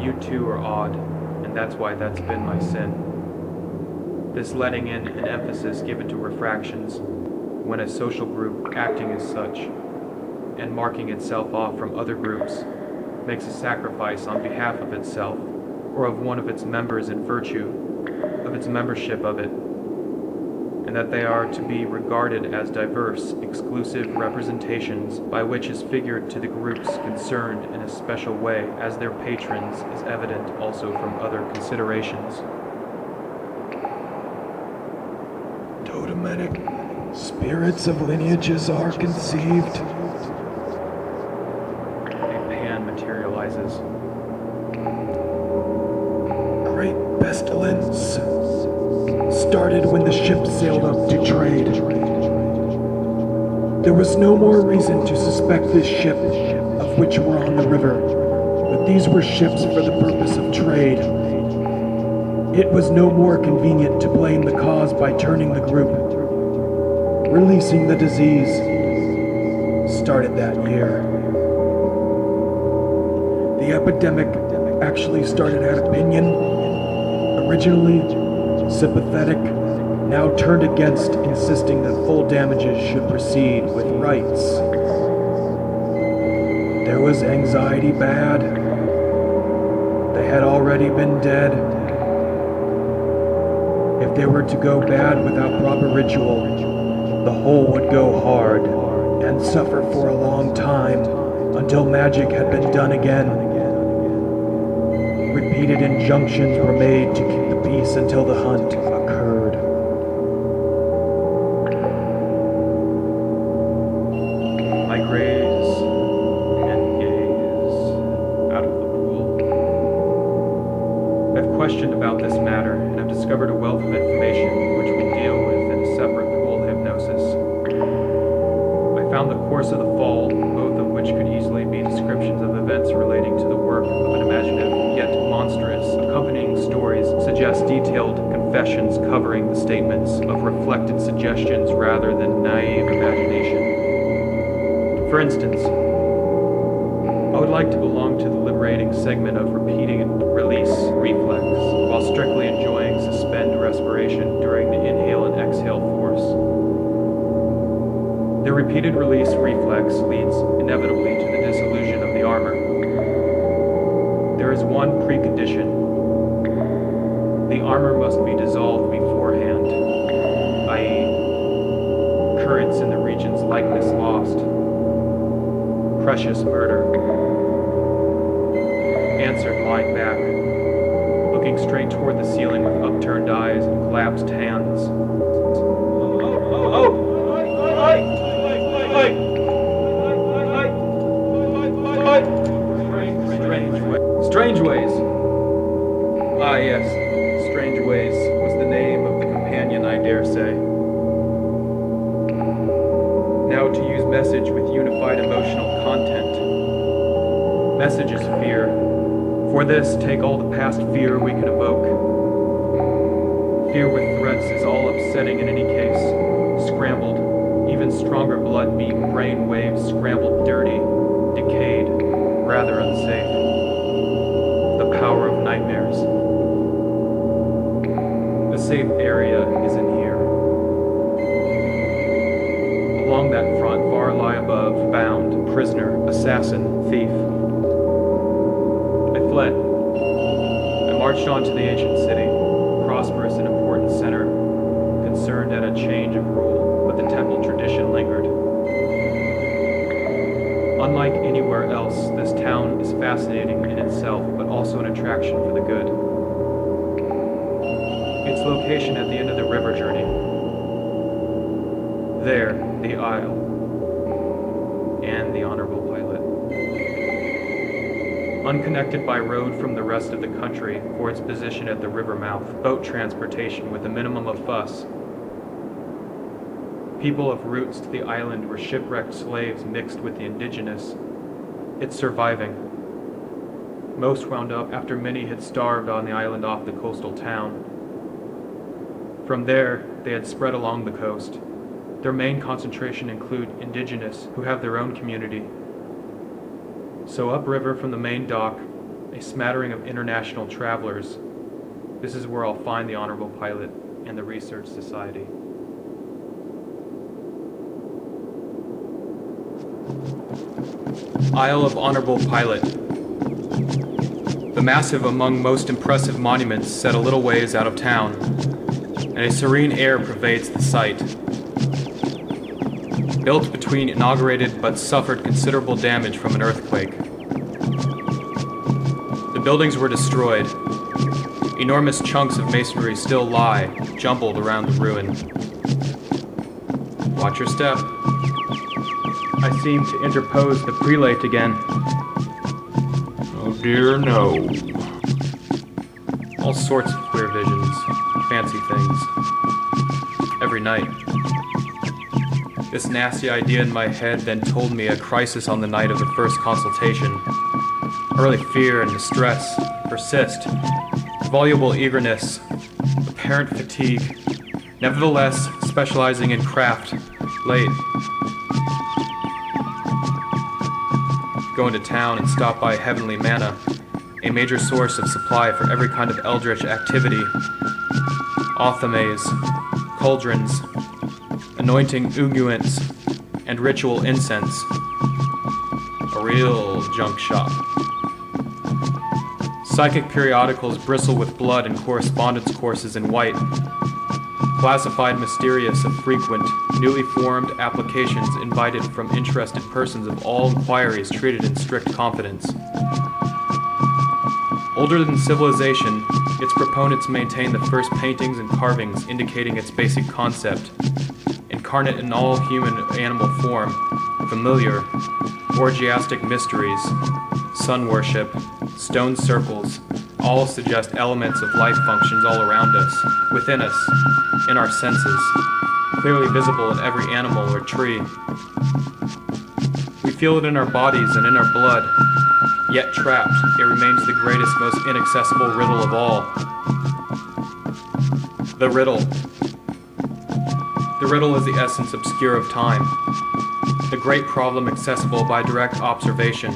You too are odd, and that's why that's been my sin. This letting in an emphasis given to refractions, when a social group acting as such, and marking itself off from other groups, makes a sacrifice on behalf of itself, or of one of its members in virtue of its membership of it, and that they are to be regarded as diverse, exclusive representations by which is figured to the groups concerned in a special way as their patrons is evident also from other considerations. Totemic spirits of lineages are conceived. A pan materializes. Great pestilence started when the ship sailed up to trade. There was no more reason to suspect this ship of which were on the river, but these were ships for the purpose of trade. It was no more convenient to blame the cause by turning the group. Releasing the disease started that year. The epidemic actually started at opinion. Originally sympathetic, now turned against, insisting that full damages should proceed with rights. There was anxiety bad. They had already been dead. If they were to go bad without proper ritual, the whole would go hard and suffer for a long time until magic had been done again. Repeated injunctions were made to keep the peace until the hunt occurred. I graze and gaze out of the pool. I've questioned about this matter and have discovered a wealth of information which we deal with in separate pool hypnosis. I found the course of the fall, both of which could easily be descriptions of events relating to the work of an imaginative yet monstrous accompanying stories, suggest detailed confessions covering the statements of reflected suggestions rather than naive imagination. For instance, I would like to belong to the liberating segment of repeating release reflex, while strictly enjoying suspend respiration during the inhale and exhale force. The repeated release reflex leads inevitably to the dissolution of the armor. There is one precondition. The armor must be dissolved beforehand, i.e., currents in the region's likeness lost. Precious murder. Answered lying back, looking straight toward the ceiling with upturned eyes and collapsed hands. Strange Ways. Ah, yes, Strange Ways was the name of the companion, I dare say. Now to use message with unified emotional content. Message is fear. For this, take all the past fear we can evoke. Fear with threats is all upsetting in any case. Scrambled, even stronger blood-beaten brain waves scrambled dirty, decayed, rather unsafe. The power of nightmares. The safe area is in here. Along that front, far lie above, bound, prisoner, assassin, thief. I fled. I marched on to the ancient city, prosperous and important center, concerned at a change of rule, but the temple tradition lingered. Unlike anywhere else, this town is fascinating in itself, but also an attraction for the good. Its location at the end of the river journey. There, the Isle, and the Honorable Pilot. Unconnected by road from the rest of the country for its position at the river mouth, boat transportation with a minimum of fuss. people of roots to the island were shipwrecked slaves mixed with the indigenous. It's surviving. Most wound up after many had starved on the island off the coastal town. From there, they had spread along the coast. Their main concentration include indigenous, who have their own community. So upriver from the main dock, a smattering of international travelers. This is where I'll find the Honorable Pilot and the Research Society. Isle of Honorable Pilot. The massive among most impressive monuments set a little ways out of town, and a serene air pervades the site. Built between inaugurated but suffered considerable damage from an earthquake. The buildings were destroyed. Enormous chunks of masonry still lie, jumbled around the ruin. Watch your step. I seem to interpose the prelate again. Oh dear, no. All sorts of queer visions, fancy things. Every night. This nasty idea in my head then told me a crisis on the night of the first consultation. Early fear and distress persist. Voluble eagerness, apparent fatigue. Nevertheless, specializing in craft. Late. Go into town and stop by Heavenly Manna, a major source of supply for every kind of eldritch activity. Othames, cauldrons, anointing unguents, and ritual incense. A real junk shop. Psychic periodicals bristle with blood and correspondence courses in white. Classified mysterious of frequent, newly formed applications invited from interested persons of all inquiries treated in strict confidence. Older than civilization, its proponents maintain the first paintings and carvings indicating its basic concept. Incarnate in all human animal form, familiar, orgiastic mysteries, sun worship, stone circles, all suggest elements of life functions all around us, within us, in our senses, clearly visible in every animal or tree. We feel it in our bodies and in our blood, yet trapped, it remains the greatest, most inaccessible riddle of all. The riddle. The riddle is the essence obscure of time, the great problem accessible by direct observation.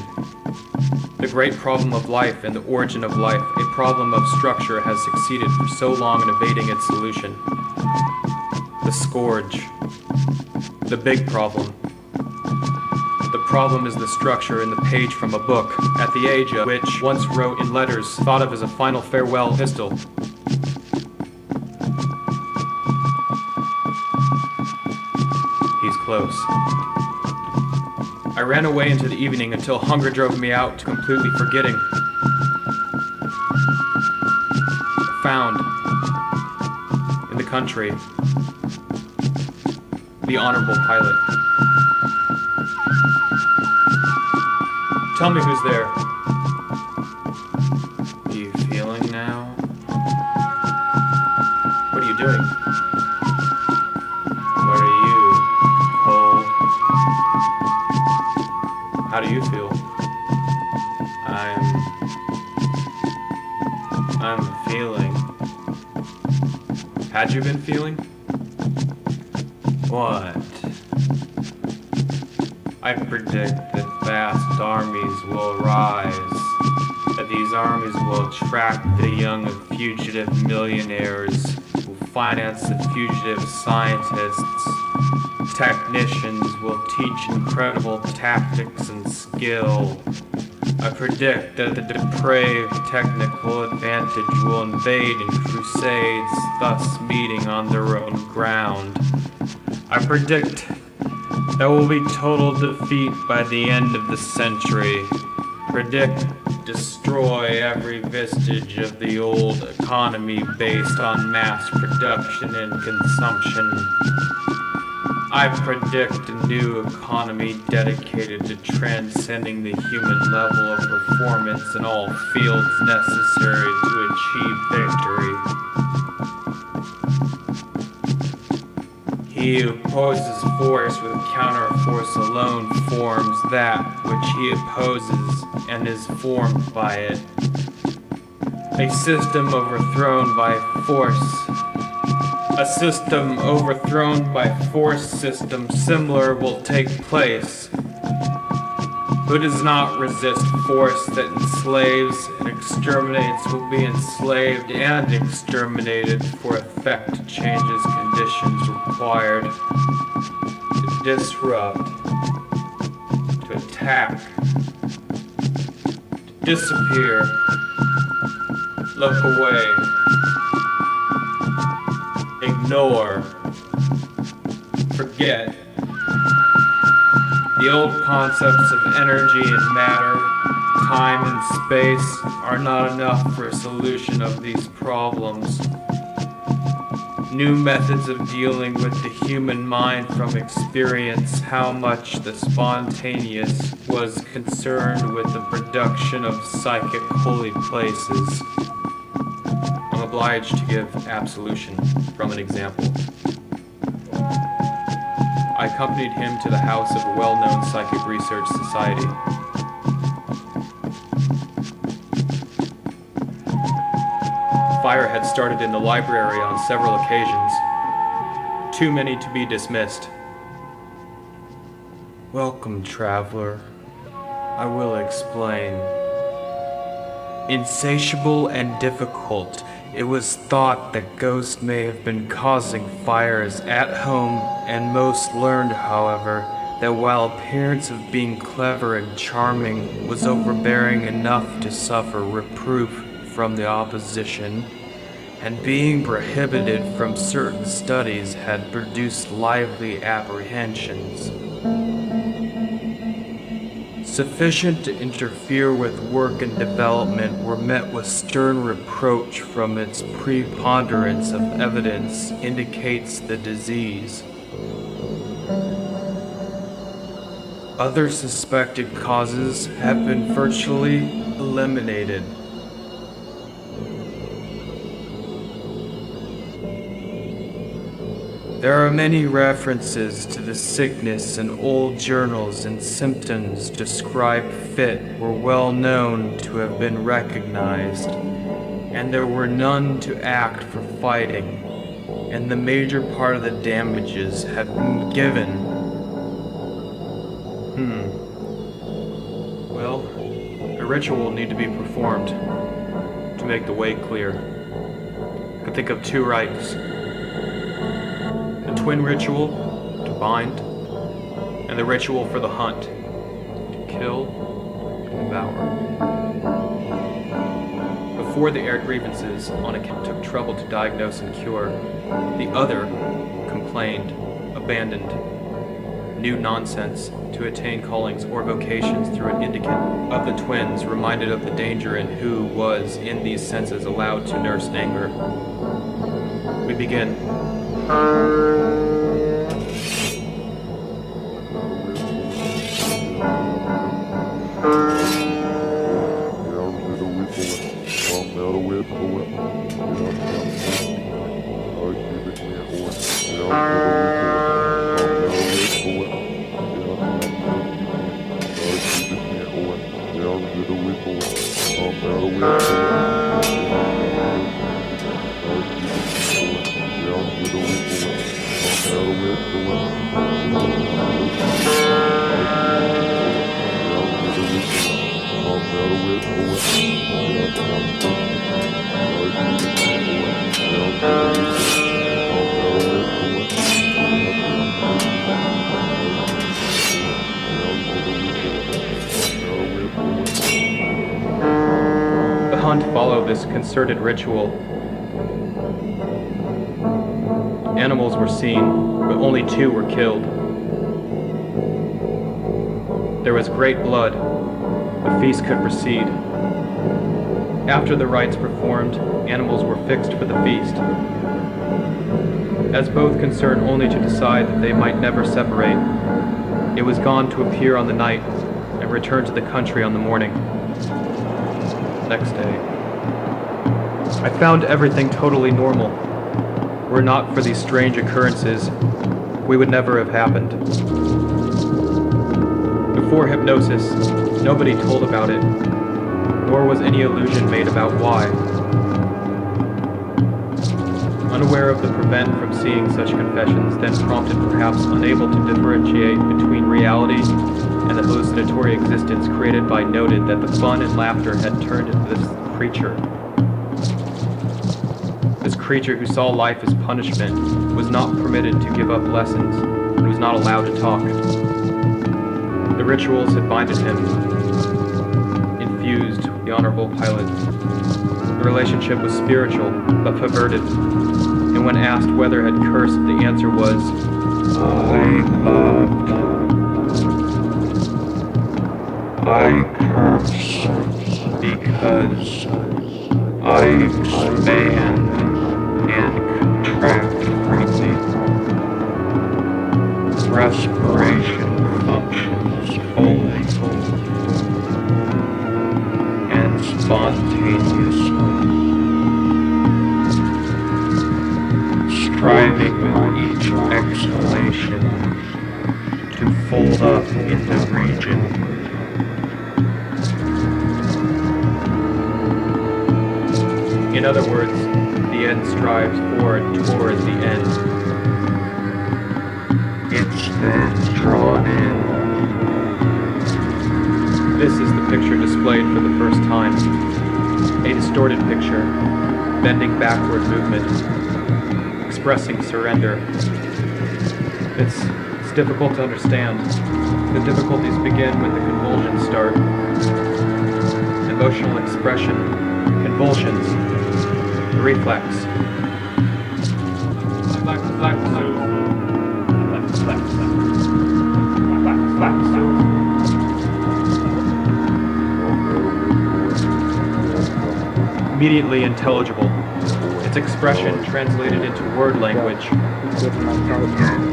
The great problem of life and the origin of life, a problem of structure, has succeeded for so long in evading its solution. The scourge. The big problem. The problem is the structure in the page from a book, at the age of which once wrote in letters thought of as a final farewell epistle. He's close. I ran away into the evening until hunger drove me out, completely forgetting. I found, in the country, the Honorable Pilot. Tell me who's there. Are you feeling now? What are you doing? Where are you, Cole? How do you feel? I'm feeling. Had you been feeling? What? I predict that vast armies will arise, that these armies will attract the young fugitive millionaires who finance the fugitive scientists. Technicians will teach incredible tactics and skill. I predict that the depraved technical advantage will invade in crusades, thus meeting on their own ground. I predict there will be total defeat by the end of the century. Predict destroy every vestige of the old economy based on mass production and consumption. I predict a new economy dedicated to transcending the human level of performance in all fields necessary to achieve victory. He who opposes force with counterforce alone forms that which he opposes and is formed by it. A system overthrown by force. A system overthrown by force system similar will take place. Who does not resist force that enslaves and exterminates will be enslaved and exterminated for effect changes conditions required to disrupt, to attack, to disappear, look away, ignore, forget. The old concepts of energy and matter, time and space are not enough for a solution of these problems. New methods of dealing with the human mind from experience how much the spontaneous was concerned with the production of psychic holy places. I'm obliged to give absolution from an example. I accompanied him to the house of a well-known psychic research society. Fire had started in the library on several occasions, too many to be dismissed. Welcome, traveler. I will explain. Insatiable and difficult, it was thought that ghosts may have been causing fires at home, and most learned, however, that while appearance of being clever and charming was overbearing enough to suffer reproof from the opposition, and being prohibited from certain studies had produced lively apprehensions. Sufficient to interfere with work and development were met with stern reproach from its preponderance of evidence indicates the disease. Other suspected causes have been virtually eliminated. There are many references to the sickness in old journals, and symptoms described fit were well known to have been recognized, and there were none to act for fighting, and the major part of the damages had been given. Well, a ritual will need to be performed to make the way clear. I could think of two rites. The twin ritual, to bind, and the ritual for the hunt, to kill and devour. Before the air grievances on account took trouble to diagnose and cure, the other complained, abandoned, new nonsense to attain callings or vocations through an indicant of the twins, reminded of the danger and who was in these senses allowed to nurse anger. We begin. Follow this concerted ritual. Animals were seen, but only 2 were killed. There was great blood. The feast could proceed. After the rites performed, animals were fixed for the feast, as both concerned only to decide that they might never separate. It was gone to appear on the night and return to the country on the morning. Next day, I found everything totally normal. Were not for these strange occurrences, we would never have happened. Before hypnosis, nobody told about it, nor was any illusion made about why. Unaware of the prevent from seeing such confessions, then prompted, perhaps unable to differentiate between reality and the hallucinatory existence created by noted that the fun and laughter had turned into this creature. This creature who saw life as punishment was not permitted to give up lessons and was not allowed to talk. The rituals had binded him, infused the honorable pilot. The relationship was spiritual, but perverted, and when asked whether had cursed, the answer was, I loved. I curse because I expand and contract freely. Respiration functions fully and spontaneously, striving with each exhalation to fold up into region. in other words, the end strives forward toward the end. It's then drawn in. This is the picture displayed for the first time. A distorted picture, bending backward movement, expressing surrender. It's difficult to understand. The difficulties begin when the convulsions start. Emotional expression, convulsions, reflex. Immediately intelligible. Its expression translated into word language. I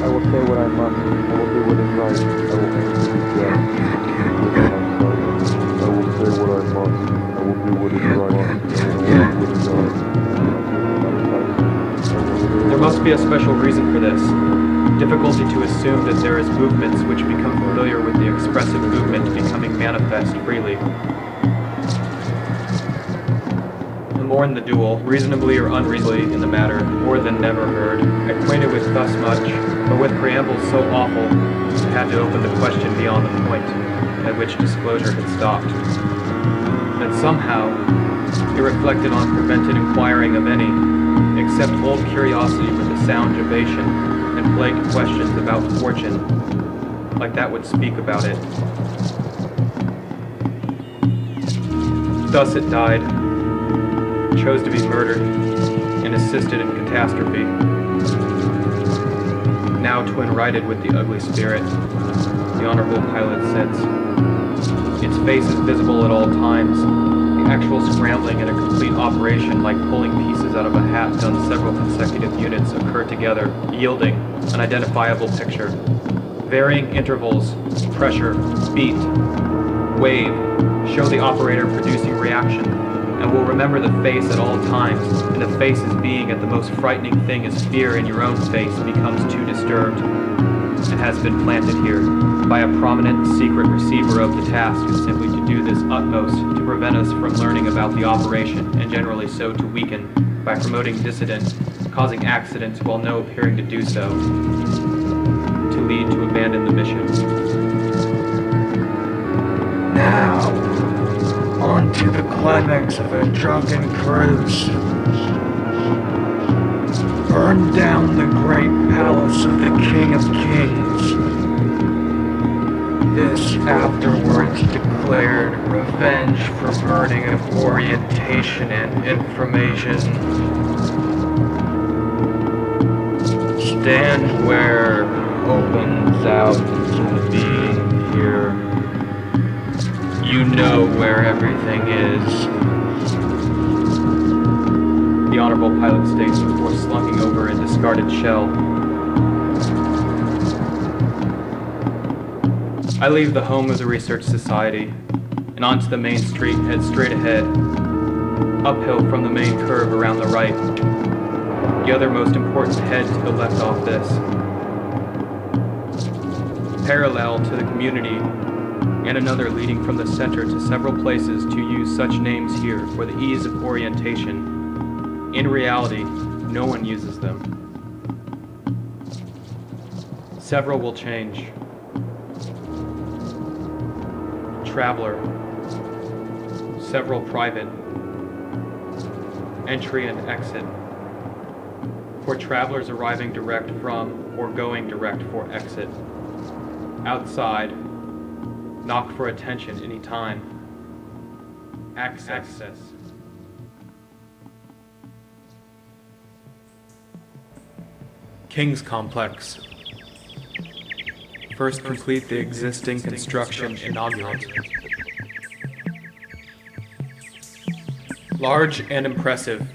will say what I must. I will do what is right. I will aim to be just. I will say what I must. I will do what is right. I will aim to be just. There must be a special reason for this. Difficulty to assume that there is movements which become familiar with the expressive movement becoming manifest freely. Mourn the duel, reasonably or unreasonably in the matter, more than never heard, acquainted with thus much, but with preambles so awful, I had to open the question beyond the point at which disclosure had stopped. That somehow, it reflected on prevented inquiring of any, except old curiosity with a sound jubation, and plagued questions about fortune, like that would speak about it. Thus it died. Chose to be murdered and assisted in catastrophe. Now twin-righted with the ugly spirit, the honorable pilot says. Its face is visible at all times. The actual scrambling in a complete operation, like pulling pieces out of a hat done several consecutive units, occur together, yielding an identifiable picture. Varying intervals, pressure, beat, wave, show the operator producing reaction, and will remember the face at all times, and the face's being at the most frightening thing as fear in your own face becomes too disturbed, and has been planted here by a prominent secret receiver of the task is simply to do this utmost to prevent us from learning about the operation, and generally so to weaken, by promoting dissident, causing accidents while no appearing to do so, to lead to abandon the mission. Now, on to the climax of a drunken cruise. Burn down the great palace of the King of Kings. This afterwards declared revenge for burning of orientation and information. Stand where opens out into being here. You know where everything is. The honorable pilot states before slunking over a discarded shell. I leave the home of the Research Society and onto the main street head straight ahead, uphill from the main curve around the right. The other most important head to the left off this. parallel to the community, and another leading from the center to several places to use such names here for the ease of orientation. In reality, no one uses them. Several will change. Traveler, several private, entry and exit. For travelers arriving direct from or going direct for exit. Outside, knock for attention anytime. Access. King's Complex. First complete the existing construction inaugurate. Large and impressive.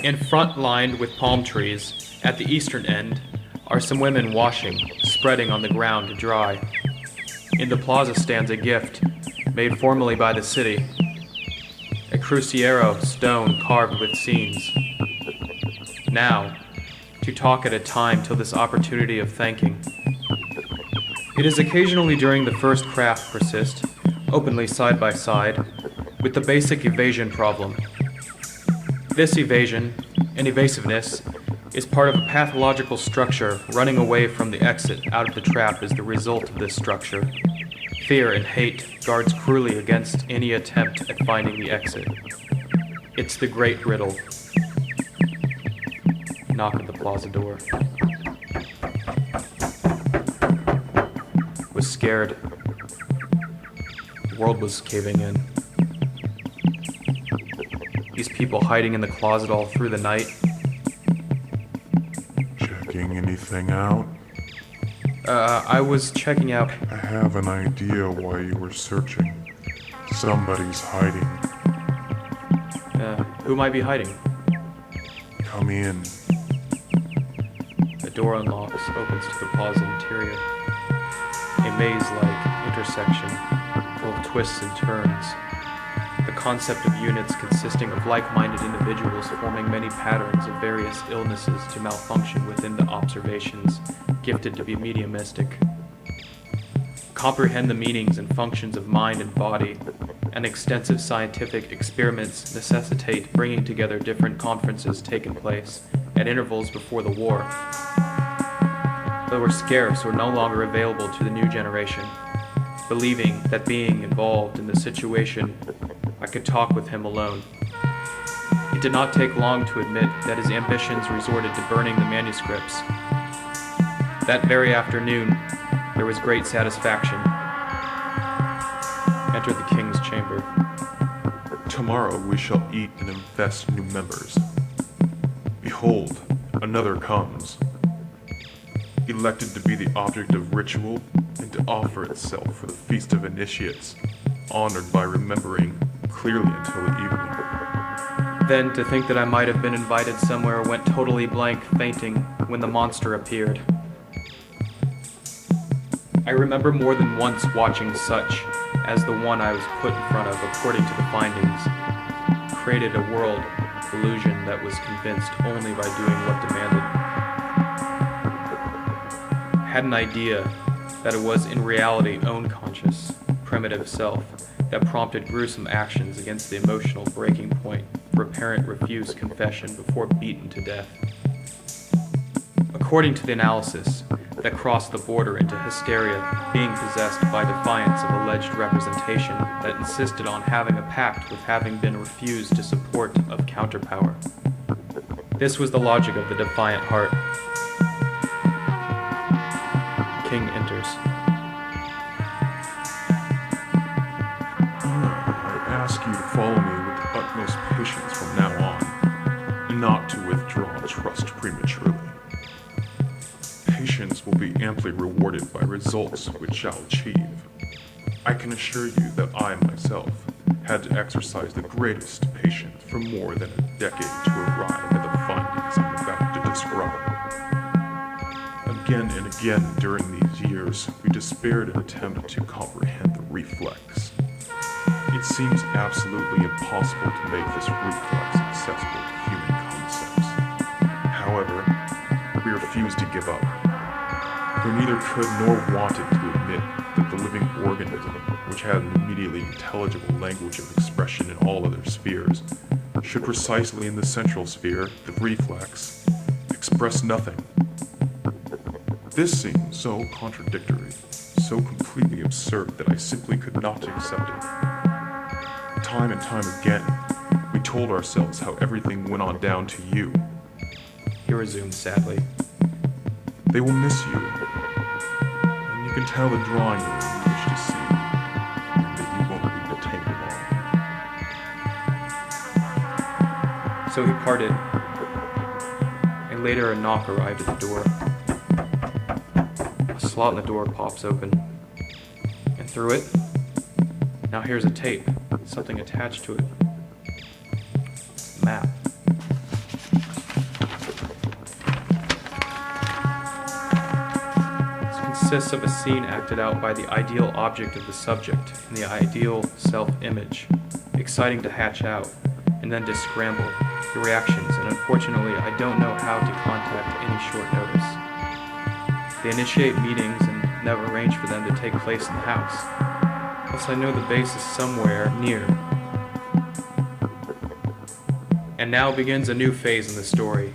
In front lined with palm trees, at the eastern end, are some women washing, spreading on the ground to dry. In the plaza stands a gift, made formally by the city. A cruciero stone carved with scenes. Now, to talk at a time till this opportunity of thanking. It is occasionally during the first craft persist, openly side by side, with the basic evasion problem. This evasion, and evasiveness, is part of a pathological structure running away from the exit out of the trap is the result of this structure. Fear and hate guards cruelly against any attempt at finding the exit. It's the great riddle. Knock at the plaza door. Was scared. The world was caving in. These people hiding in the closet all through the night. Checking anything out? I was checking out. I have an idea why you were searching. Somebody's hiding. Who might be hiding? Come in. The door unlocks, opens to the plaza interior. A maze-like intersection full of twists and turns. The concept of units consisting of like-minded individuals forming many patterns of various illnesses to malfunction within the observations, gifted to be mediumistic. Comprehend the meanings and functions of mind and body, and extensive scientific experiments necessitate bringing together different conferences taken place at intervals before the war. They were scarce or no longer available to the new generation. Believing that being involved in the situation, I could talk with him alone. It did not take long to admit that his ambitions resorted to burning the manuscripts. That very afternoon, there was great satisfaction. Entered the king's chamber. Tomorrow we shall eat and invest new members. Behold, another comes. Elected to be the object of ritual and to offer itself for the feast of initiates, honored by remembering clearly until the evening. Then to think that I might have been invited somewhere went totally blank, fainting when the monster appeared. I remember more than once watching such as the one I was put in front of according to the findings, created a world illusion that was convinced only by doing what demanded. Had an idea that it was in reality own conscious, primitive self that prompted gruesome actions against the emotional breaking point for apparent refused confession before beaten to death. According to the analysis, that crossed the border into hysteria, being possessed by defiance of alleged representation that insisted on having a pact with having been refused to support of counterpower. This was the logic of the defiant heart. King enters. I ask you to follow me with the utmost patience from now on, and not to withdraw trust prematurely. Patience will be amply rewarded by results which shall achieve. I can assure you that I myself had to exercise the greatest patience for more than a decade to arrive at the findings I'm about to describe. Again and again during these years, we despaired in an attempt to comprehend the reflex. It seems absolutely impossible to make this reflex accessible to human concepts. However, we refuse to give up. For neither neither could nor wanted to admit that the living organism, which had an immediately intelligible language of expression in all other spheres, should precisely in the central sphere, the reflex, express nothing. This seemed so contradictory, so completely absurd that I simply could not accept it. Time and time again, we told ourselves how everything went on down to you. He resumed sadly. They will miss you, and you can tell the drawing room you wish to see, and that you won't be detained long. So he parted, and later a knock arrived at the door. A slot in the door pops open, and through it, now here's a tape, something attached to it. It's a map. Consists of a scene acted out by the ideal object of the subject and the ideal self-image, exciting to hatch out, and then to scramble the reactions, and unfortunately I don't know how to contact any short notice. They initiate meetings and never arrange for them to take place in the house. Plus I know the base is somewhere near. And now begins a new phase in the story.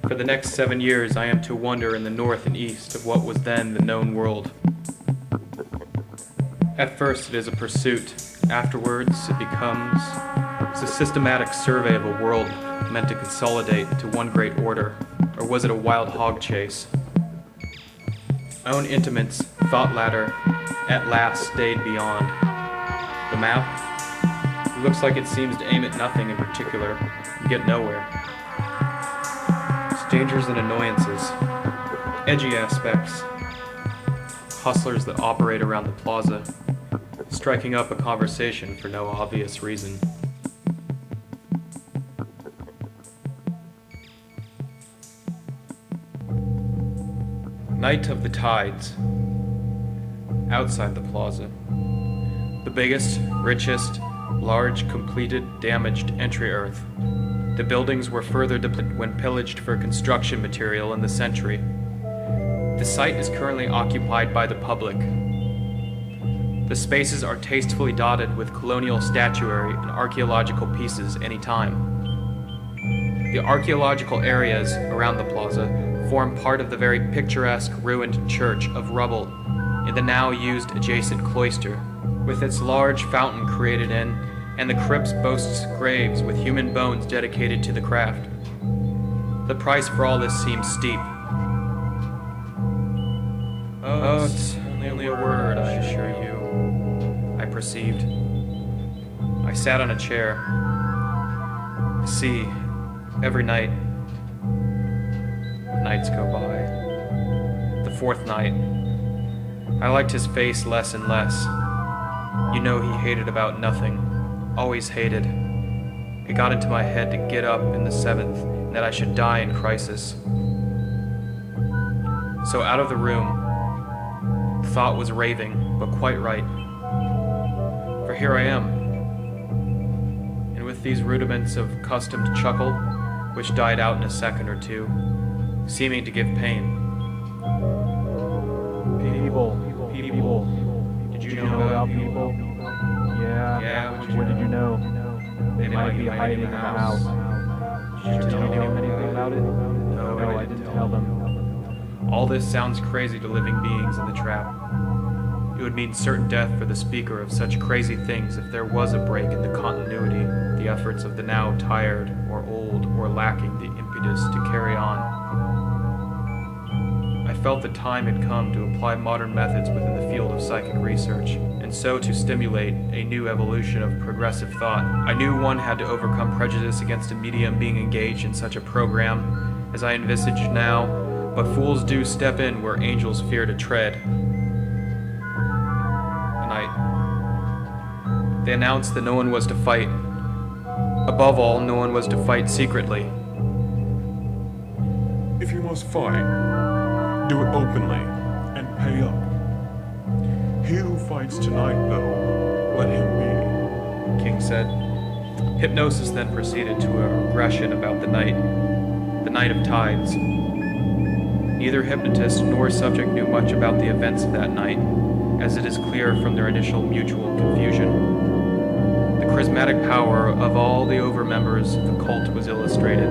For the next 7 years, I am to wander in the north and east of what was then the known world. At first, it is a pursuit. Afterwards, it becomes a systematic survey of a world meant to consolidate into one great order. Or was it a wild hog chase? My own intimates, thought ladder, at last stayed beyond. The map? It looks like it seems to aim at nothing in particular and get nowhere. Dangers and annoyances, edgy aspects, hustlers that operate around the plaza, striking up a conversation for no obvious reason. Night of the Tides. Outside the plaza. The biggest, richest, large, completed, damaged entry earth. The buildings were further depleted when pillaged for construction material in the century. The site is currently occupied by the public. The spaces are tastefully dotted with colonial statuary and archaeological pieces anytime. The archaeological areas around the plaza form part of the very picturesque ruined church of rubble in the now used adjacent cloister, with its large fountain created in, and the crypt boasts graves with human bones dedicated to the craft. The price for all this seems steep. Oh, it's only a word, I assure you, I perceived. I sat on a chair. I see, every night, nights go by. The fourth night, I liked his face less and less. You know he hated about nothing. Always hated. It got into my head to get up in the seventh and that I should die in crisis. So out of the room, thought was raving, but quite right. For here I am. And with these rudiments of accustomed chuckle, which died out in a second or two, seeming to give pain. People. Did you know about people? Yeah, what did you know? They might be hiding in the house. Did you tell them anything about it? No, I didn't tell them. All this sounds crazy to living beings in the trap. It would mean certain death for the speaker of such crazy things if there was a break in the continuity, the efforts of the now tired or old or lacking the impetus to carry on. I felt the time had come to apply modern methods within the field of psychic research, and so to stimulate a new evolution of progressive thought. I knew one had to overcome prejudice against a medium being engaged in such a program as I envisage now, but fools do step in where angels fear to tread. They announced that no one was to fight. Above all, no one was to fight secretly. If you must fight, do it openly and pay up. He who fights tonight, though, let him be, King said. Hypnosis then proceeded to a regression about the night of tides. Neither hypnotist nor subject knew much about the events of that night, as it is clear from their initial mutual confusion. The charismatic power of all the over-members of the cult was illustrated.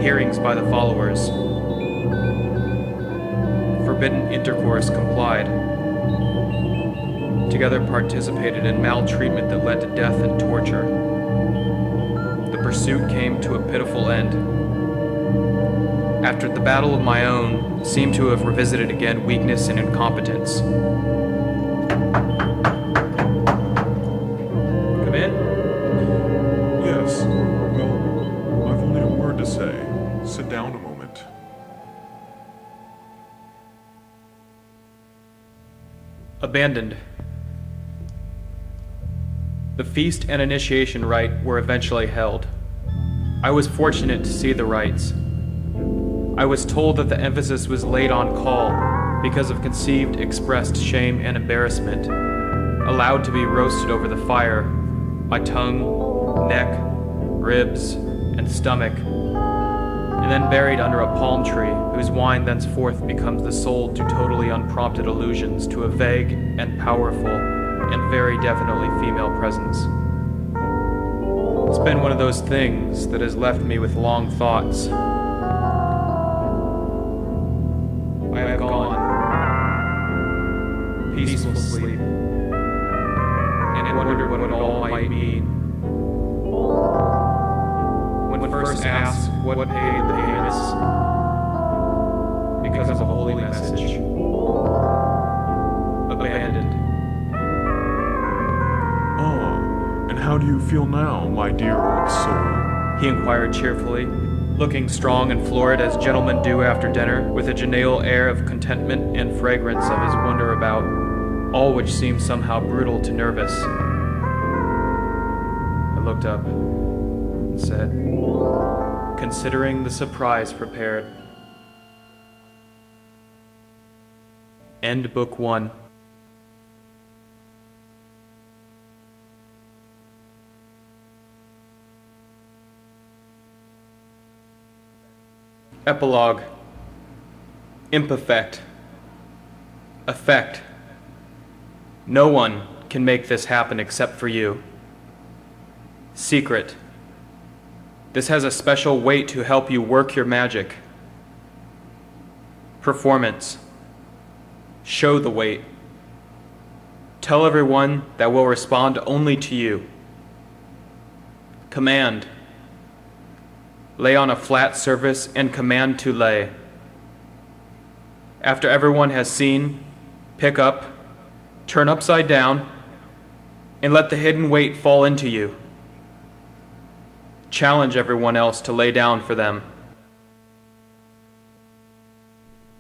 Hearings by the followers. Forbidden intercourse complied. Together participated in maltreatment that led to death and torture. The pursuit came to a pitiful end. After the battle of my own, seemed to have revisited again weakness and incompetence. Come in? Yes. Well, I've only a word to say. Sit down a moment. Abandoned. The feast and initiation rite were eventually held. I was fortunate to see the rites. I was told that the emphasis was laid on call because of conceived expressed shame and embarrassment, allowed to be roasted over the fire, my tongue, neck, ribs, and stomach, and then buried under a palm tree whose wine thenceforth becomes the soul to totally unprompted allusions to a vague and powerful and very definitely female presence. It's been one of those things that has left me with long thoughts. I have gone, peaceful sleep, and wondered what it all might mean. When first asked what paid the payments, because of a holy message, abandoned. And how do you feel now, my dear old soul? He inquired cheerfully, looking strong and florid as gentlemen do after dinner, with a genial air of contentment and fragrance of his wonder about, all which seemed somehow brutal to nervous. I looked up and said, considering the surprise prepared. End Book 1. Epilogue. Imperfect. Effect. No one can make this happen except for you. Secret. This has a special weight to help you work your magic. Performance. Show the weight. Tell everyone that will respond only to you. Command. Lay on a flat surface and command to lay. After everyone has seen, pick up, turn upside down, and let the hidden weight fall into you. Challenge everyone else to lay down for them.